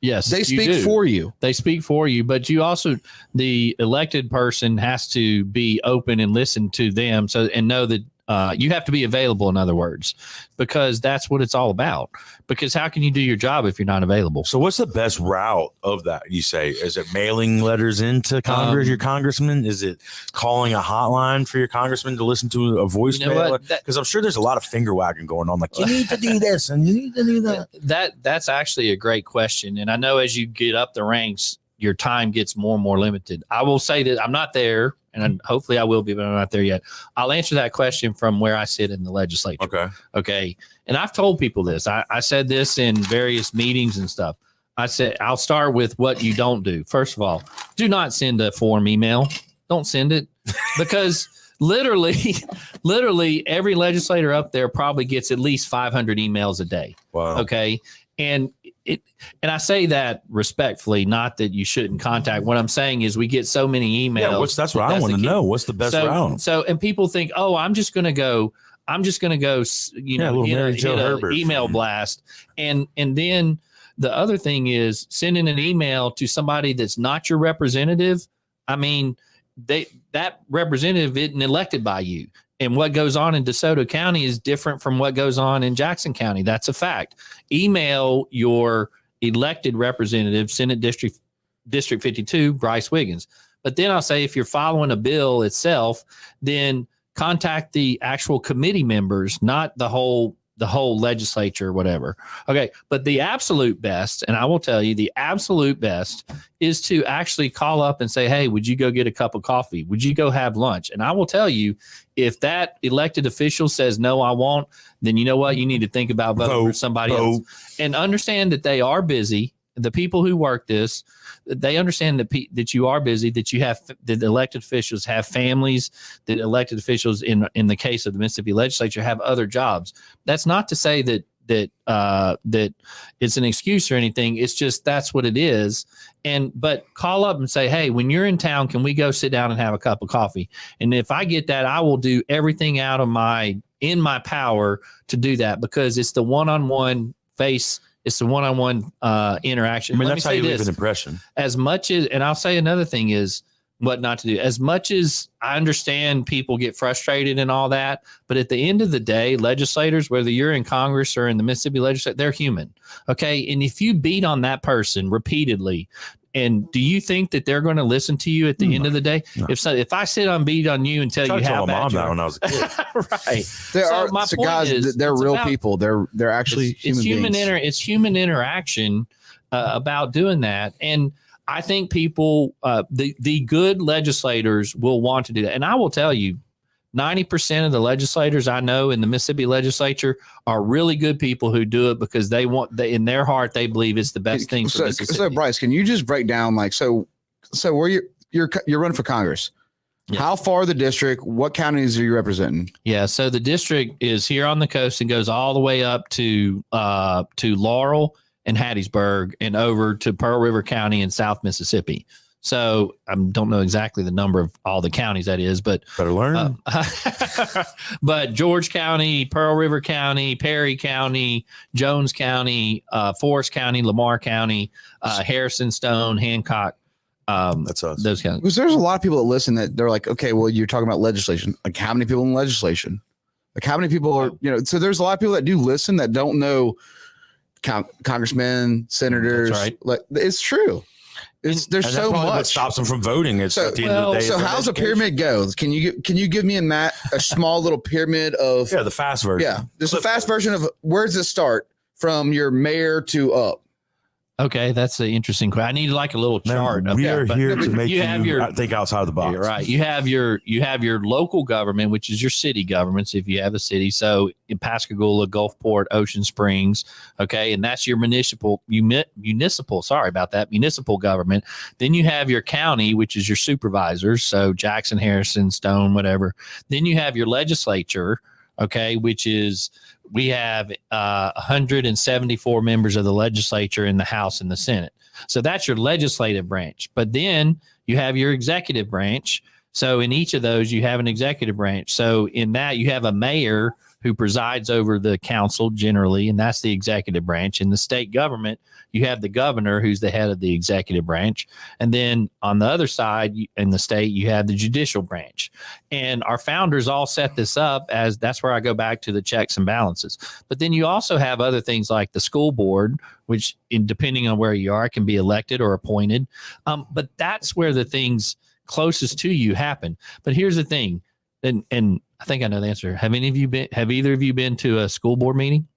Yes, They you speak do. for you. They speak for you, but you also, the elected person has to be open and listen to them, and know that you have to be available, in other words, because that's what it's all about. Because how can you do your job if you're not available? So what's the best route of that? You say, is it mailing letters into Congress, your congressman? Is it calling a hotline for your congressman to listen to a voicemail? Because I'm sure there's a lot of finger wagging going on. Like, you need to do this and you need to do that. That's actually a great question. And I know as you get up the ranks, your time gets more and more limited. I will say that I'm not there, and hopefully I will be, but I'm not there yet. I'll answer that question from where I sit in the legislature. Okay. And I've told people this. I said this in various meetings and stuff. I said, I'll start with what you don't do. First of all, do not send a form email. Don't send it, because literally every legislator up there probably gets at least 500 emails a day. Wow. Okay. And I say that respectfully, not that you shouldn't contact. What I'm saying is we get so many emails. Yeah, that's what I want to know. What's the best route? So, and people think, oh, I'm just going to go, hit an email blast. And then the other thing is sending an email to somebody that's not your representative. I mean, that representative isn't elected by you. And what goes on in DeSoto County is different from what goes on in Jackson County. That's a fact. Email your elected representative, Senate District 52, Brice Wiggins. But then I'll say, if you're following a bill itself, then contact the actual committee members, not the whole legislature or whatever. Okay. But the absolute best, and I will tell you, the absolute best is to actually call up and say, hey, would you go get a cup of coffee? Would you go have lunch? And I will tell you, if that elected official says, no, I won't, then you know what? You need to think about voting for somebody else, and understand that they are busy. The people who work this, they understand that you are busy, that the elected officials have families, that elected officials in the case of the Mississippi legislature have other jobs. That's not to say that it's an excuse or anything. It's just, that's what it is. But call up and say, hey, when you're in town, can we go sit down and have a cup of coffee? And if I get that, I will do everything in my power to do that, because it's the one-on-one face. It's the one-on-one interaction. I mean, that's how you leave an impression. As much as, and I'll say another thing is what not to do. As much as I understand people get frustrated and all that, but at the end of the day, legislators, whether you're in Congress or in the Mississippi legislature, they're human. Okay. And if you beat on that person repeatedly, and do you think that they're going to listen to you at the end of the day? No. If I sit on beat on you and tell you how bad you are, when I was a kid. Right. They're real people. They're actually human beings. It's human interaction about doing that. And I think people, the good legislators will want to do that. And I will tell you, 90% of the legislators I know in the Mississippi legislature are really good people who do it because in their heart, they believe it's the best thing for Mississippi. So Brice, can you just break down, like, so where you're running for Congress? Yeah. How far the district? What counties are you representing? Yeah, so the district is here on the coast and goes all the way up to Laurel and Hattiesburg and over to Pearl River County in South Mississippi. So I don't know exactly the number of all the counties that is, but better learn. But George County, Pearl River County, Perry County, Jones County, Forest County, Lamar County, Harrison, Stone, Hancock. That's us. Those kind of, because there's a lot of people that listen that they're like, okay, well, you're talking about legislation. Like, how many people in legislation? Like, how many people are, so there's a lot of people that do listen that don't know congressmen, senators. That's right. Like, it's true. There's so much what stops them from voting. It's so, at the end of the day. So how's a pyramid goes? Can you give me and Matt a small little pyramid of the fast version? Yeah, just a fast version of where does it start from your mayor to up? okay, that's an interesting question. I need like a little chart. We are here to make you have think outside of the box. You're right. You have your local government, which is your city governments if you have a city. So in Pascagoula, Gulfport, Ocean Springs, okay, and that's your municipal. Sorry about that, municipal government. Then you have your county, which is your supervisors. So Jackson, Harrison, Stone, whatever. Then you have your legislature, okay, which is. We have 174 members of the legislature in the House and the Senate. So that's your legislative branch. But then you have your executive branch. So in each of those, you have an executive branch. So in that, you have a mayor who presides over the council generally, and that's the executive branch. In the state government, you have the governor, who's the head of the executive branch. And then on the other side, in the state, you have the judicial branch. And our founders all set this up as that's where I go back to the checks and balances. But then you also have other things like the school board, which depending on where you are, can be elected or appointed. But that's where the things closest to you happen. But here's the thing, and I think I know the answer. Have either of you been to a school board meeting?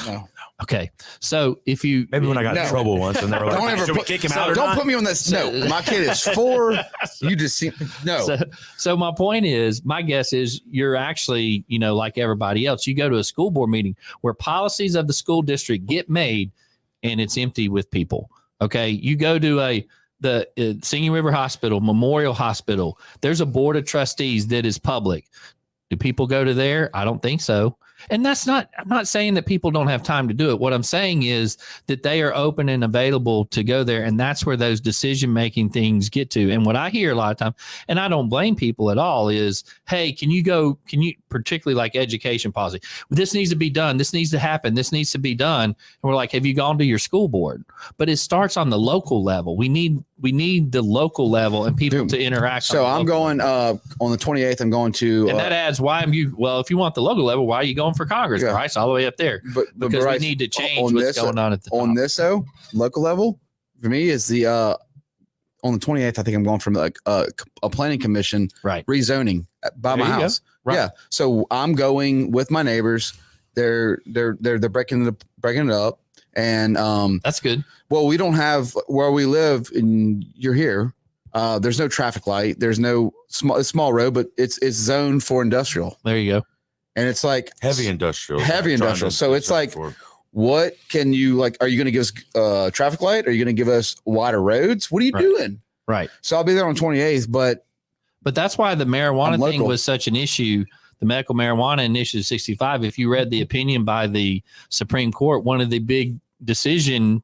No. Okay. So if you maybe when I got in trouble once and they were like, should we kick him out or don't not? put me on this. No, my kid is 4. You just see no. So my point is, my guess is you're actually, like everybody else, you go to a school board meeting where policies of the school district get made and it's empty with people. Okay. You go to the Singing River Hospital, Memorial Hospital. There's a board of trustees that is public. Do people go to there? I don't think so. And I'm not saying that people don't have time to do it. What I'm saying is that they are open and available to go there. And that's where those decision-making things get to. And what I hear a lot of time, and I don't blame people at all, is, hey, can you, particularly like education policy, this needs to be done. This needs to happen. This needs to be done. And we're like, have you gone to your school board? But it starts on the local level. We need the local level and people to interact. So I'm going on the 28th. I'm going to, and that adds if you want the local level, why are you going for Congress, Bryce, all the way up there? But because Bryce, we need to change what's going on at the top. On this though, local level for me is the on the 28th. I think I'm going from a planning commission rezoning by my house. Right. Yeah. So I'm going with my neighbors. They're breaking it up. And that's good. Well, we don't have where we live, and you're here. There's no traffic light. There's no small road, but it's zoned for industrial. There you go. And it's like heavy industrial. So it's like, what can you like? Are you going to give us traffic light? Are you going to give us wider roads? What are you doing? Right. So I'll be there on 28th, but that's why the marijuana thing was such an issue. The medical marijuana initiative 65. If you read the opinion by the Supreme Court, one of the big decision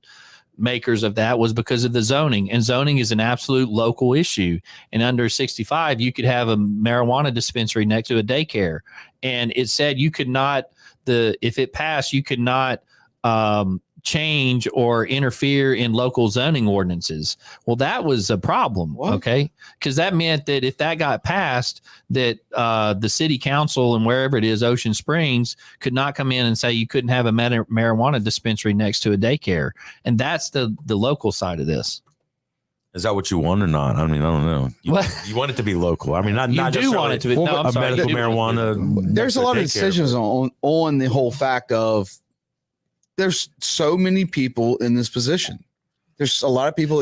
makers of that was because of the zoning, and zoning is an absolute local issue. And under 65, you could have a marijuana dispensary next to a daycare. And it said you could not, if it passed, you could not change or interfere in local zoning ordinances. Well, that was a problem. What? Okay. Because that meant that if that got passed, that the city council and wherever it is, Ocean Springs, could not come in and say you couldn't have a marijuana dispensary next to a daycare. And that's the local side of this. Is that what you want or not? I mean, I don't know. You want it to be local. I mean, not do want it to be medical marijuana. There's a lot of decisions on the whole fact of there's so many people in this position. There's a lot of people.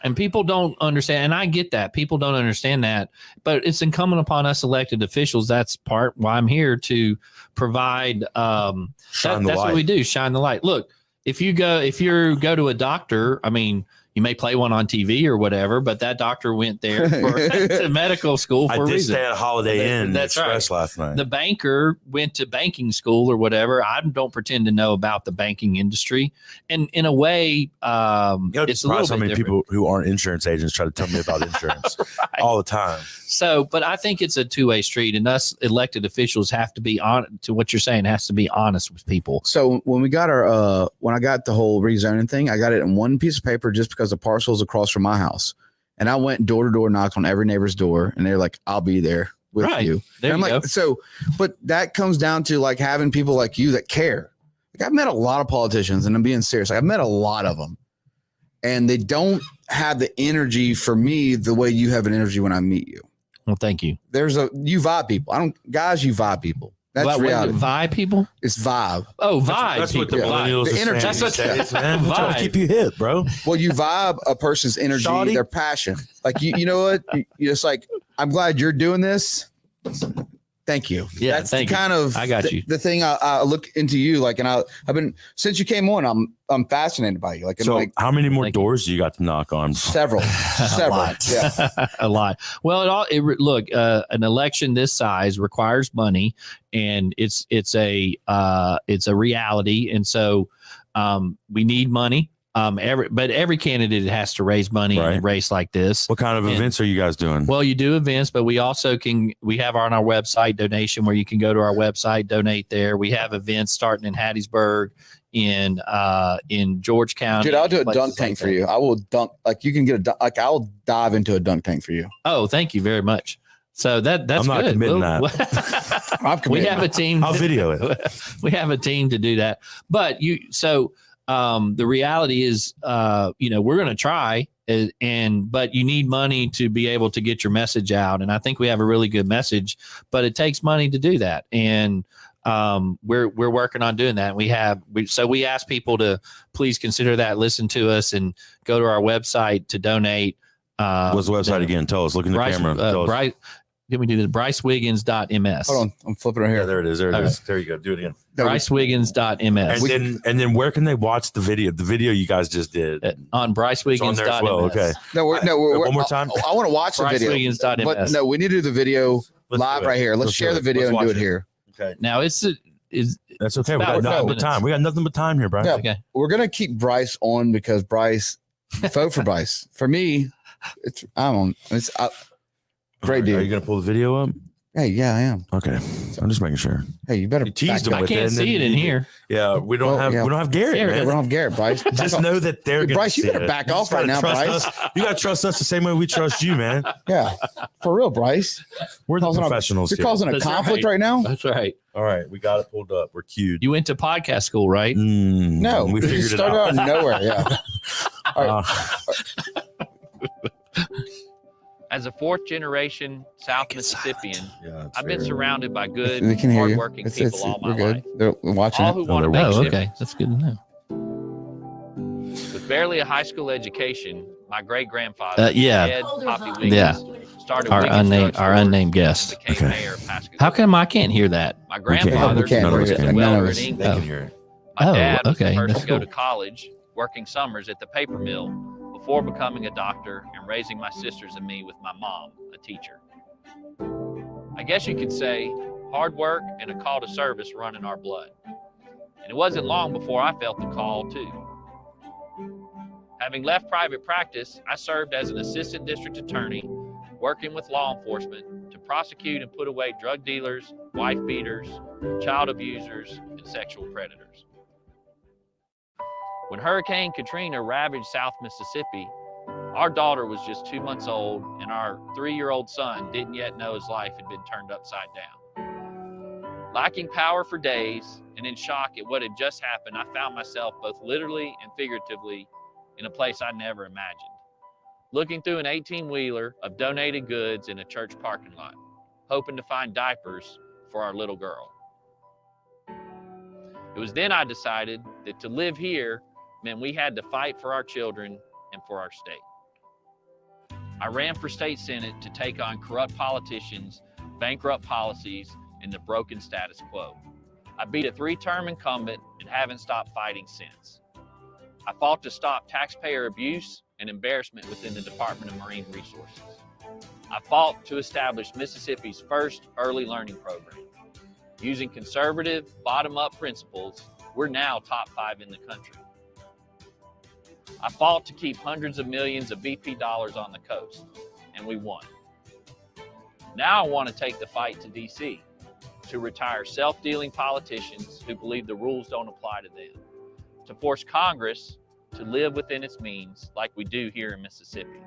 And people don't understand. And I get that. People don't understand that. But it's incumbent upon us elected officials. That's part why I'm here to provide. That's what we do. Shine the light. Look, if you go to a doctor, I mean, you may play one on TV or whatever, but that doctor went there to medical school for a reason. I did stay at a Holiday Inn Express last night. The banker went to banking school or whatever. I don't pretend to know about the banking industry. And in a way, it's a little bit how many different. people who aren't insurance agents try to tell me about insurance all the time. So, but I think it's a two-way street, and us elected officials have to be on to what you're saying, has to be honest with people. So when we got when I got the whole rezoning thing, I got it in one piece of paper just because the parcel is across from my house. And I went door to door, knocked on every neighbor's door, and they're like, "I'll be there with you." There and I'm you like, so, but that comes down to like having people like you that care. Like I've met a lot of politicians, and I'm being serious. Like, I've met a lot of them, and they don't have the energy for me the way you have an energy when I meet you. Well, thank you. You vibe people. You vibe people. That's reality. Vibe people? It's vibe. Oh, vibe. That's what the people. millennials The are energy. saying. That's what Man, we're trying to keep you hip, bro. Well, you vibe a person's energy, Shawty. their passion. Like you know what? You just like, I'm glad you're doing this. Thank you. Yeah, that's thank the you. kind of I got you. The thing I look into you like, and I've been since you came on. I'm fascinated by you. Like, So, like how many more Thank you. doors do you got to knock on? several. A lot. Yeah. A lot. Well, look, an election this size requires money, and it's a reality, and so we need money. But every candidate has to raise money in a race like this. What kind of events are you guys doing? Well, you do events, but we also we have on our website donation where you can go to our website, donate there. We have events starting in Hattiesburg, in George County. Dude, I'll do a places dunk tank like for that. you. I will dunk. Like you can get I'll dive into a dunk tank for you. Oh, thank you very much. So that's I'm not good. committing I'm We committed. have a team. I'll video it. We have a team to do that. But the reality is, we're going to try, but you need money to be able to get your message out. And I think we have a really good message, but it takes money to do that. And we're working on doing that. We ask people to please consider that, listen to us, and go to our website to donate. What's the website again? Tell us. Look in the camera. Tell us. Let me do this. BriceWiggins.ms. Hold on, I'm flipping right Yeah, here. there it is. There it is. There you go. Do it again. BriceWiggins.ms. And then where can they watch the video? The video you guys just did. On It's on there as BriceWiggins.ms. well. Okay. One more time. I want to watch the video. BriceWiggins.ms. But no, we need to do the video Let's live do it. right here. Let's share do the it. video Let's and do watch it here. Okay. Now That's okay. We about got nothing 12 but time. We got nothing but time here, Brian. Yeah. okay. We're gonna keep Brice on because Brice vote for Brice. For me, great Are dude. you gonna pull the video up? Hey, yeah, I am. Okay. I'm just making sure. Hey, you better You teased back him up. I with can't and then see it in you- here. Yeah, we don't have Garrett. Yeah, man. we don't have Garrett, Bryce. Just know that they're Dude, gonna Bryce, you see better it. back You off just right gotta now, trust Bryce. us. You gotta trust us the same way we trust you, man. Yeah, for real, Bryce. We're the Causing professionals You're here. causing a That's conflict right. right now. That's right. All right, we got it pulled up. We're cued. You went to podcast school, right? No, we figured it started out. out of nowhere. Yeah. All right. As a fourth generation South Mississippian, Yeah, it's I've been fair. surrounded by good, They can hear you. hardworking people all my we're good. life. They're watching All it. who want to they're make Oh, shifts. okay. That's good to know. With barely a high school education, my great-grandfather, Yeah. Ed Poppy Wiggins, Yeah. started Our Wiggins Drug unnamed Stores guest. and became Okay. mayor of Pascagoula. How come I can't hear that? My We can't. grandfather We can't. worked as None a of us welder can. in They England. can hear it. My Oh, dad was okay. the first That's to go cool. to college, working summers at the paper mill before becoming a doctor and raising my sisters and me with my mom, a teacher. I guess you could say hard work and a call to service run in our blood. And it wasn't long before I felt the call too. Having left private practice, I served as an assistant district attorney, working with law enforcement to prosecute and put away drug dealers, wife beaters, child abusers, and sexual predators. When Hurricane Katrina ravaged South Mississippi, our daughter was just 2 months old, and our 3-year-old son didn't yet know his life had been turned upside down. Lacking power for days and in shock at what had just happened, I found myself both literally and figuratively in a place I never imagined, looking through an 18-wheeler of donated goods in a church parking lot, hoping to find diapers for our little girl. It was then I decided that to live here meant we had to fight for our children and for our state. I ran for state senate to take on corrupt politicians, bankrupt policies, and the broken status quo. I beat a 3-term incumbent and haven't stopped fighting since. I fought to stop taxpayer abuse and embarrassment within the Department of Marine Resources. I fought to establish Mississippi's first early learning program. Using conservative, bottom-up principles, we're now top 5 in the country. I fought to keep hundreds of millions of BP dollars on the coast, and we won. Now I want to take the fight to DC, to retire self-dealing politicians who believe the rules don't apply to them, to force Congress to live within its means like we do here in Mississippi.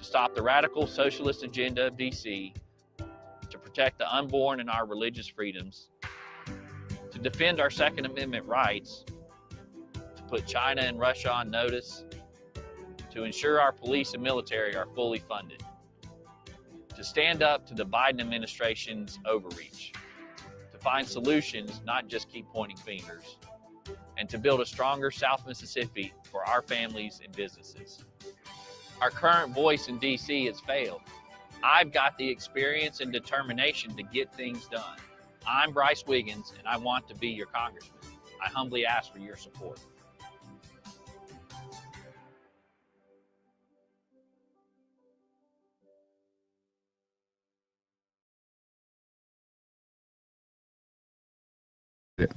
to stop the radical socialist agenda of DC, to protect the unborn and our religious freedoms, to defend our Second Amendment rights, to put China and Russia on notice, to ensure our police and military are fully funded, to stand up to the Biden administration's overreach, to find solutions, not just keep pointing fingers, and to build a stronger South Mississippi for our families and businesses. Our current voice in DC has failed. I've got the experience and determination to get things done. I'm Brice Wiggins, and I want to be your congressman. I humbly ask for your support. All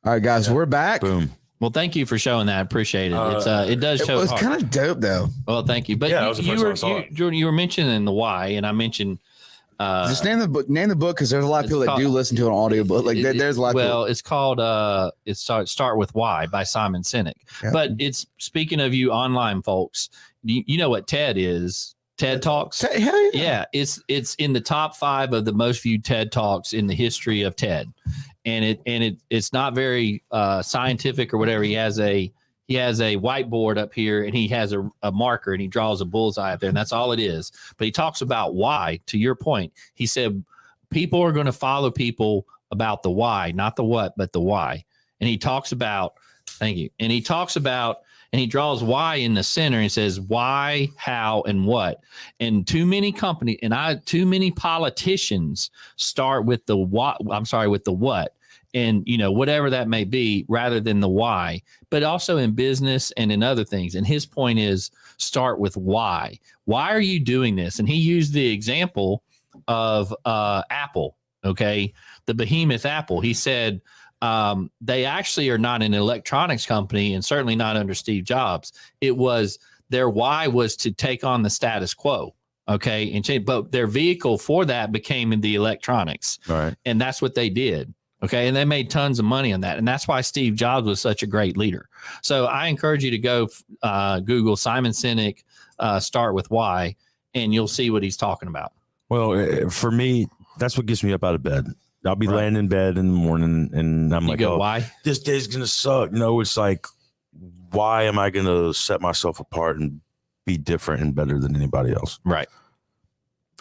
right, guys, we're back. Boom. Well, thank you for showing that. I appreciate it. It does show. It was kind of dope, though. Well, thank you. But Yeah, that was the first time I saw it. you were mentioning the why, and I mentioned. Just name the book. Name the book, because there's a lot of people that do listen to an audio book. Like there's a lot. Well, it's called Start with Why by Simon Sinek. Yeah. But it's, speaking of you online folks, you know what TED is? TED Talks. Hell Yeah, it's in the top 5 of the most viewed TED Talks in the history of TED, and it's not very scientific or whatever. He has a whiteboard up here, and he has a marker, and he draws a bullseye up there, and that's all it is. But he talks about why. To your point, he said people are going to follow people about the why, not the what, but the why. And he talks about, thank you, and he talks about. And he draws why in the center and says why, how, and what. And too many companies too many politicians start with the what. I'm sorry, with the what, and whatever that may be, rather than the why. But also in business and in other things. And his point is start with why. Why are you doing this? And he used the example of Apple. Okay, the behemoth Apple. He said. They actually are not an electronics company, and certainly not under Steve Jobs. It was their why was to take on the status quo. Okay. And change, but their vehicle for that became in the electronics. Right. And that's what they did. Okay. And they made tons of money on that. And that's why Steve Jobs was such a great leader. So I encourage you to go Google Simon Sinek, Start with Why, and you'll see what he's talking about. Well, for me, that's what gets me up out of bed. I'll be laying in bed in the morning, and I'm like, why? This day's going to suck. No, it's like, why am I going to set myself apart and be different and better than anybody else? Right.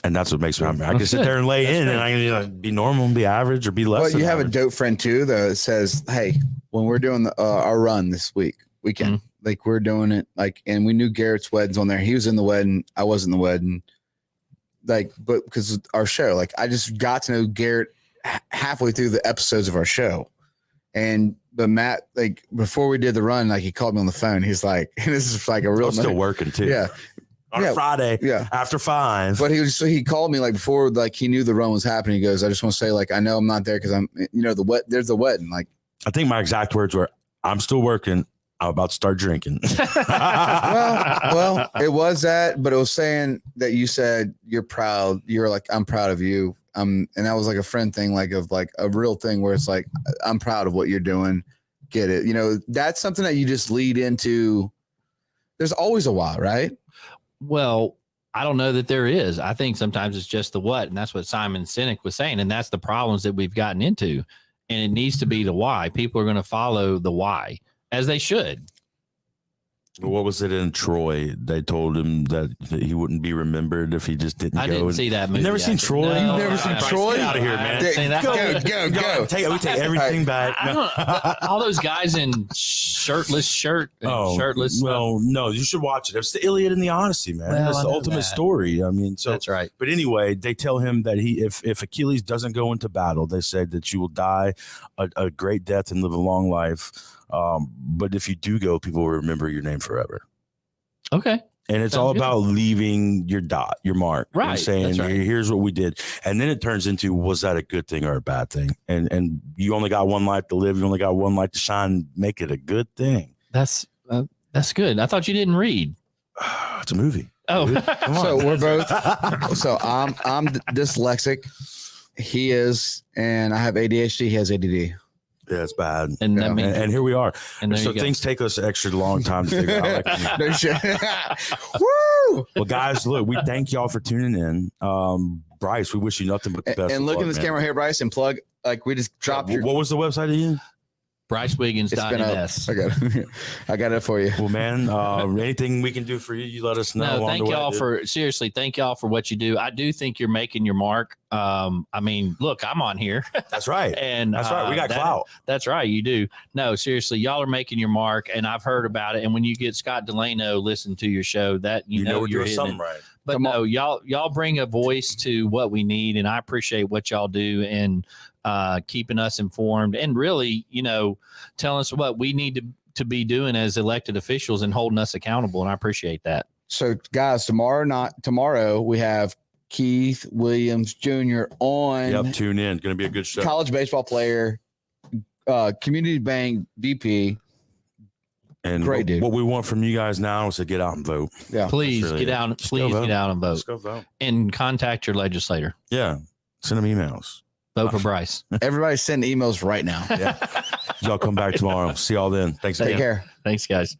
And that's what makes me, I can sit there and lay in, and I can be normal and be average or be less. Well, you have average. a dope friend too, though, that says, hey, when we're doing our run this weekend, like we're doing it, like, and we knew Garrett's wedding's on there. He was in the wedding. I was in the wedding. Like, but because our show, like, I just got to know Garrett halfway through the episodes of our show. But Matt, like, before we did the run, like, he called me on the phone. He's like, and this is like a real, I'm still working too. Yeah. On a Friday. Yeah. After 5. But he called me like before, like he knew the run was happening. He goes, I just want to say, like, I know I'm not there because I'm, there's the wedding. Like, I think my exact words were, I'm still working. I'm about to start drinking. well, it was that, but it was saying that you said you're proud. You're like, I'm proud of you. And that was like a friend thing, like of like a real thing where it's like, I'm proud of what you're doing. Get it? That's something that you just lead into. There's always a why, right? Well, I don't know that there is. I think sometimes it's just the what, and that's what Simon Sinek was saying, and that's the problems that we've gotten into. And it needs to be the why. People are going to follow the why, as they should. What was it in Troy? They told him that he wouldn't be remembered if he just didn't go. I didn't see that movie. You've never seen Troy? No, You've never seen Troy? Get out of here, man. Go. We take everything back. All those guys in shirtless. Well, no, you should watch it. It's the Iliad and the Odyssey, man. Well, it's the ultimate story. I mean, so that's right. But anyway, they tell him that if Achilles doesn't go into battle, they said that you will die a great death and live a long life. But if you do go, people will remember your name forever. Okay. And it's all about leaving your mark, right? And saying, right. Here's what we did. And then it turns into, was that a good thing or a bad thing? And you only got one life to live. You only got one life to shine. Make it a good thing. That's good. I thought you didn't read. It's a movie. Oh, so we're both. So I'm dyslexic. He is, and I have ADHD. He has ADD. Yeah, it's bad. And that means, and here we are. and So things take us extra long time to figure out. Like, No shit. Woo! well, guys, look, we thank y'all for tuning in. Brice, we wish you nothing but the best. And look in this camera here, Brice, and plug, like we just dropped your. What was the website again? BriceWiggins.ns. I got it for you. Well, man, anything we can do for you, you let us know. No, thank y'all thank y'all for what you do. I do think you're making your mark. I mean, look, I'm on here. That's right. And that's right. We got clout. That's right. You do. No, seriously, y'all are making your mark, and I've heard about it. And when you get Scott Delano listen to your show, that you know you're doing something right. But no, y'all bring a voice to what we need, and I appreciate what y'all do and keeping us informed and really, telling us what we need to be doing as elected officials and holding us accountable. And I appreciate that. So, guys, tomorrow we have Keith Williams Jr. on. Yep, tune in. Going to be a good show. College baseball player, community bank VP. And great dude. What we want from you guys now is to get out and vote. Yeah, please really get out. Please get out and vote. Just go vote and contact your legislator. Yeah, send them emails. Vote for Brice. Everybody send emails right now. Yeah. Y'all come back tomorrow. See y'all then. Thanks. Take care. Thanks, guys.